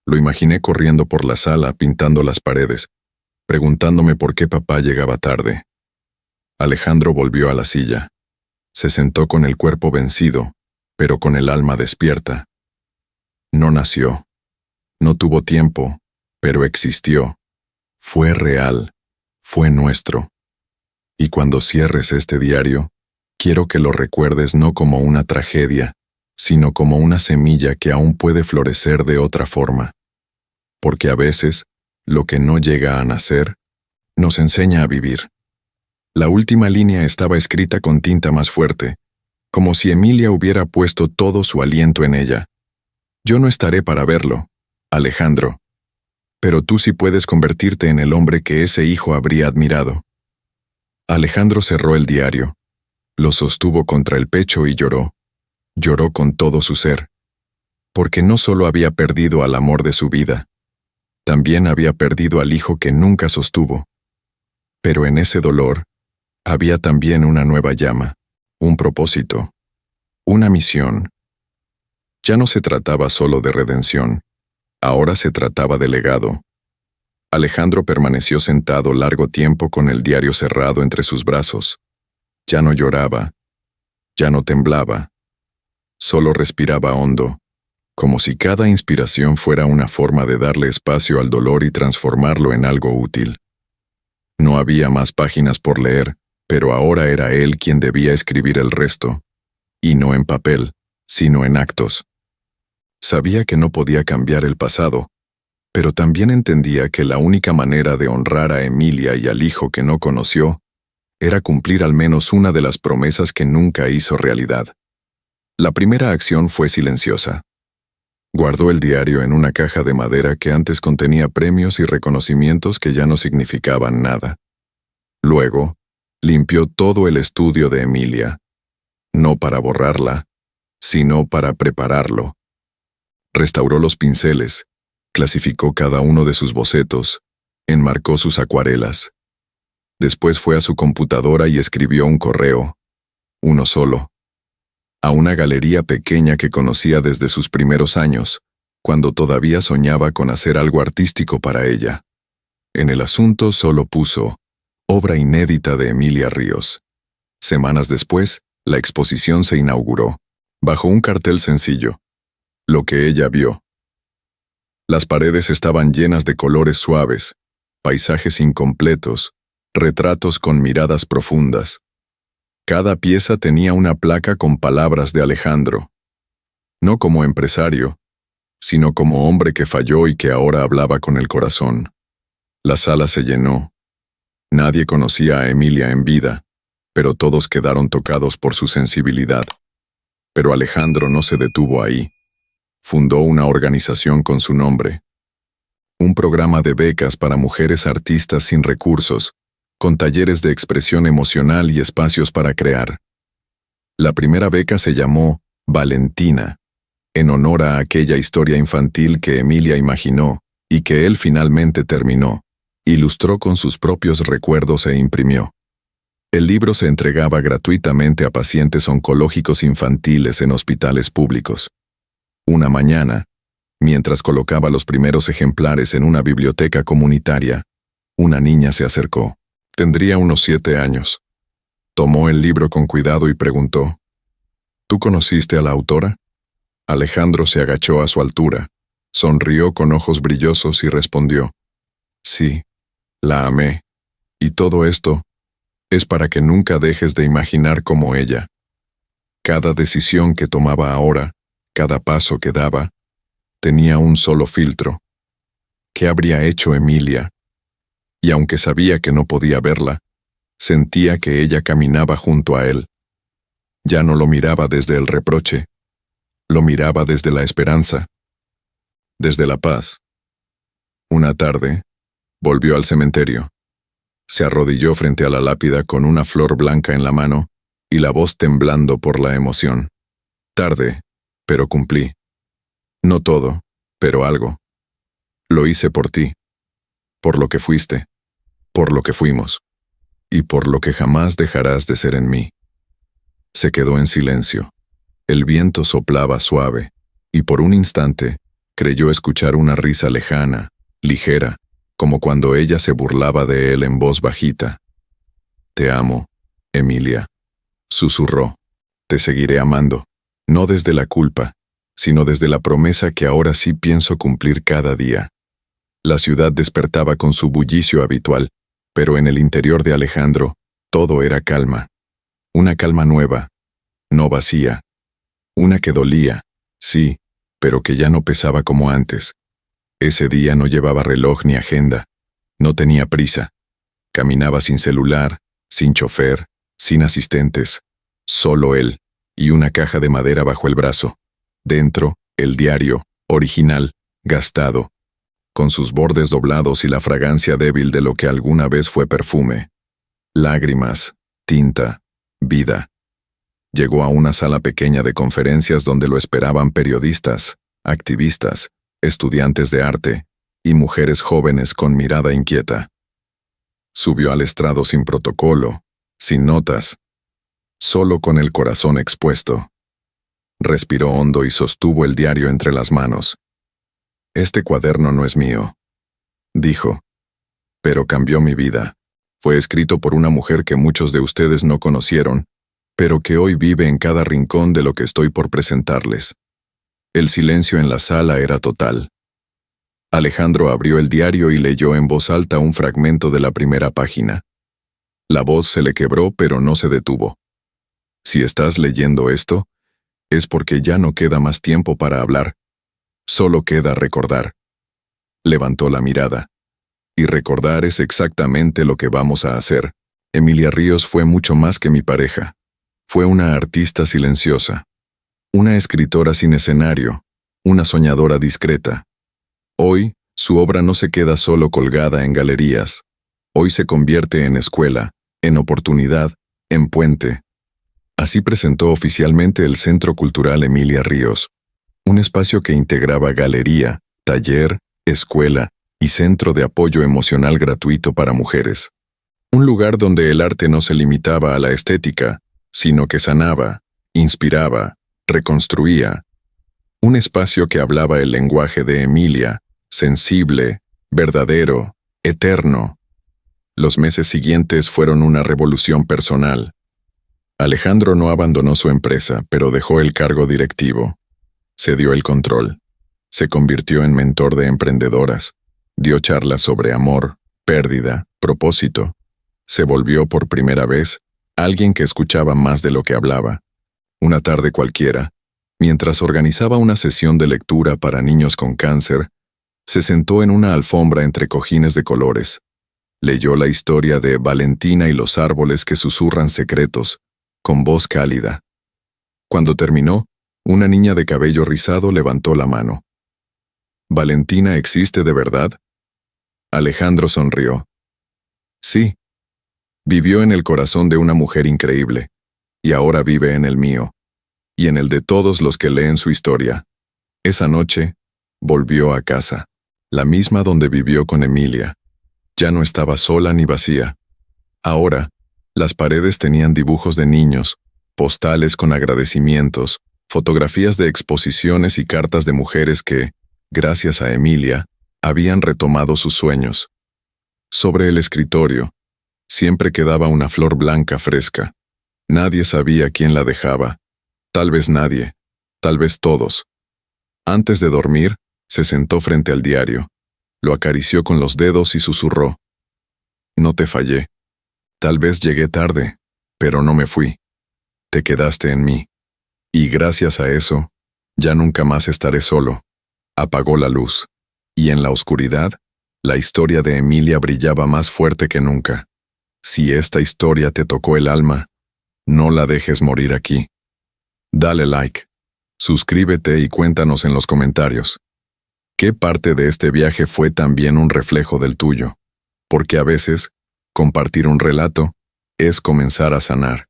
Lo imaginé corriendo por la sala, pintando las paredes, preguntándome por qué papá llegaba tarde. Alejandro volvió a la silla. Se sentó con el cuerpo vencido, pero con el alma despierta. No nació. No tuvo tiempo, pero existió. Fue real. Fue nuestro. Y cuando cierres este diario, quiero que lo recuerdes no como una tragedia, sino como una semilla que aún puede florecer de otra forma. Porque a veces, lo que no llega a nacer, nos enseña a vivir. La última línea estaba escrita con tinta más fuerte, como si Emilia hubiera puesto todo su aliento en ella. Yo no estaré para verlo, Alejandro, pero tú sí puedes convertirte en el hombre que ese hijo habría admirado. Alejandro cerró el diario, lo sostuvo contra el pecho y lloró. Lloró con todo su ser, porque no solo había perdido al amor de su vida, también había perdido al hijo que nunca sostuvo. Pero en ese dolor, había también una nueva llama, un propósito, Una misión. Ya no se trataba solo de redención, ahora se trataba de legado. Alejandro permaneció sentado largo tiempo con el diario cerrado entre sus brazos. Ya no lloraba, ya no temblaba, solo respiraba hondo, como si cada inspiración fuera una forma de darle espacio al dolor y transformarlo en algo útil. No había más páginas por leer, pero ahora era él quien debía escribir el resto, y no en papel, sino en actos. Sabía que no podía cambiar el pasado, pero también entendía que la única manera de honrar a Emilia y al hijo que no conoció era cumplir al menos una de las promesas que nunca hizo realidad. La primera acción fue silenciosa. Guardó el diario en una caja de madera que antes contenía premios y reconocimientos que ya no significaban nada. Luego, limpió todo el estudio de Emilia, no para borrarla, sino para prepararlo. Restauró los pinceles, clasificó cada uno de sus bocetos, enmarcó sus acuarelas. Después fue a su computadora y escribió un correo, uno solo, a una galería pequeña que conocía desde sus primeros años, cuando todavía soñaba con hacer algo artístico para ella. En el asunto solo puso, obra inédita de Emilia Ríos. Semanas después, la exposición se inauguró, bajo un cartel sencillo, lo que ella vio. Las paredes estaban llenas de colores suaves, paisajes incompletos, retratos con miradas profundas. Cada pieza tenía una placa con palabras de Alejandro. No como empresario, sino como hombre que falló y que ahora hablaba con el corazón. La sala se llenó. Nadie conocía a Emilia en vida, pero todos quedaron tocados por su sensibilidad. Pero Alejandro no se detuvo ahí. Fundó una organización con su nombre. Un programa de becas para mujeres artistas sin recursos, con talleres de expresión emocional y espacios para crear. La primera beca se llamó Valentina, en honor a aquella historia infantil que Emilia imaginó y que él finalmente terminó, ilustró con sus propios recuerdos e imprimió. El libro se entregaba gratuitamente a pacientes oncológicos infantiles en hospitales públicos. Una mañana, mientras colocaba los primeros ejemplares en una biblioteca comunitaria, una niña se acercó. Tendría unos 7 años. Tomó el libro con cuidado y preguntó, ¿tú conociste a la autora? Alejandro se agachó a su altura, sonrió con ojos brillosos y respondió, sí, la amé, y todo esto es para que nunca dejes de imaginar como ella. Cada decisión que tomaba ahora, cada paso que daba, tenía un solo filtro. ¿Qué habría hecho Emilia? Y aunque sabía que no podía verla, sentía que ella caminaba junto a él. Ya no lo miraba desde el reproche, lo miraba desde la esperanza, desde la paz. Una tarde, volvió al cementerio. Se arrodilló frente a la lápida con una flor blanca en la mano y la voz temblando por la emoción. Tarde, pero cumplí. No todo, pero algo. Lo hice por ti, por lo que fuiste, por lo que fuimos, y por lo que jamás dejarás de ser en mí. Se quedó en silencio. El viento soplaba suave, y por un instante creyó escuchar una risa lejana, ligera, como cuando ella se burlaba de él en voz bajita. Te amo, Emilia, susurró. Te seguiré amando, no desde la culpa, sino desde la promesa que ahora sí pienso cumplir cada día. La ciudad despertaba con su bullicio habitual, pero en el interior de Alejandro, todo era calma. Una calma nueva, no vacía. Una que dolía, sí, pero que ya no pesaba como antes. Ese día no llevaba reloj ni agenda. No tenía prisa. Caminaba sin celular, sin chofer, sin asistentes. Solo él, y una caja de madera bajo el brazo. Dentro, el diario, original, gastado, con sus bordes doblados y la fragancia débil de lo que alguna vez fue perfume. Lágrimas, tinta, vida. Llegó a una sala pequeña de conferencias donde lo esperaban periodistas, activistas, estudiantes de arte y mujeres jóvenes con mirada inquieta. Subió al estrado sin protocolo, sin notas, solo con el corazón expuesto. Respiró hondo y sostuvo el diario entre las manos. Este cuaderno no es mío, dijo, pero cambió mi vida. Fue escrito por una mujer que muchos de ustedes no conocieron, pero que hoy vive en cada rincón de lo que estoy por presentarles. El silencio en la sala era total. Alejandro abrió el diario y leyó en voz alta un fragmento de la primera página. La voz se le quebró, pero no se detuvo. Si estás leyendo esto, es porque ya no queda más tiempo para hablar. Solo queda recordar. Levantó la mirada. Y recordar es exactamente lo que vamos a hacer. Emilia Ríos fue mucho más que mi pareja. Fue una artista silenciosa. Una escritora sin escenario. Una soñadora discreta. Hoy, su obra no se queda solo colgada en galerías. Hoy se convierte en escuela, en oportunidad, en puente. Así presentó oficialmente el Centro Cultural Emilia Ríos, un espacio que integraba galería, taller, escuela y centro de apoyo emocional gratuito para mujeres. Un lugar donde el arte no se limitaba a la estética, sino que sanaba, inspiraba, reconstruía. Un espacio que hablaba el lenguaje de Emilia, sensible, verdadero, eterno. Los meses siguientes fueron una revolución personal. Alejandro no abandonó su empresa, pero dejó el cargo directivo. Se dio el control. Se convirtió en mentor de emprendedoras. Dio charlas sobre amor, pérdida, propósito. Se volvió por primera vez alguien que escuchaba más de lo que hablaba. Una tarde cualquiera, mientras organizaba una sesión de lectura para niños con cáncer, se sentó en una alfombra entre cojines de colores. Leyó la historia de Valentina y los árboles que susurran secretos, con voz cálida. Cuando terminó, una niña de cabello rizado levantó la mano. ¿Valentina existe de verdad? Alejandro sonrió. Sí. Vivió en el corazón de una mujer increíble, y ahora vive en el mío, y en el de todos los que leen su historia. Esa noche, volvió a casa, la misma donde vivió con Emilia. Ya no estaba sola ni vacía. Ahora, las paredes tenían dibujos de niños, postales con agradecimientos, fotografías de exposiciones y cartas de mujeres que, gracias a Emilia, habían retomado sus sueños. Sobre el escritorio, siempre quedaba una flor blanca fresca. Nadie sabía quién la dejaba. Tal vez nadie, tal vez todos. Antes de dormir, se sentó frente al diario. Lo acarició con los dedos y susurró. No te fallé. Tal vez llegué tarde, pero no me fui. Te quedaste en mí. Y gracias a eso, ya nunca más estaré solo. Apagó la luz. Y en la oscuridad, la historia de Emilia brillaba más fuerte que nunca. Si esta historia te tocó el alma, no la dejes morir aquí. Dale like, suscríbete y cuéntanos en los comentarios. ¿Qué parte de este viaje fue también un reflejo del tuyo? Porque a veces, compartir un relato es comenzar a sanar.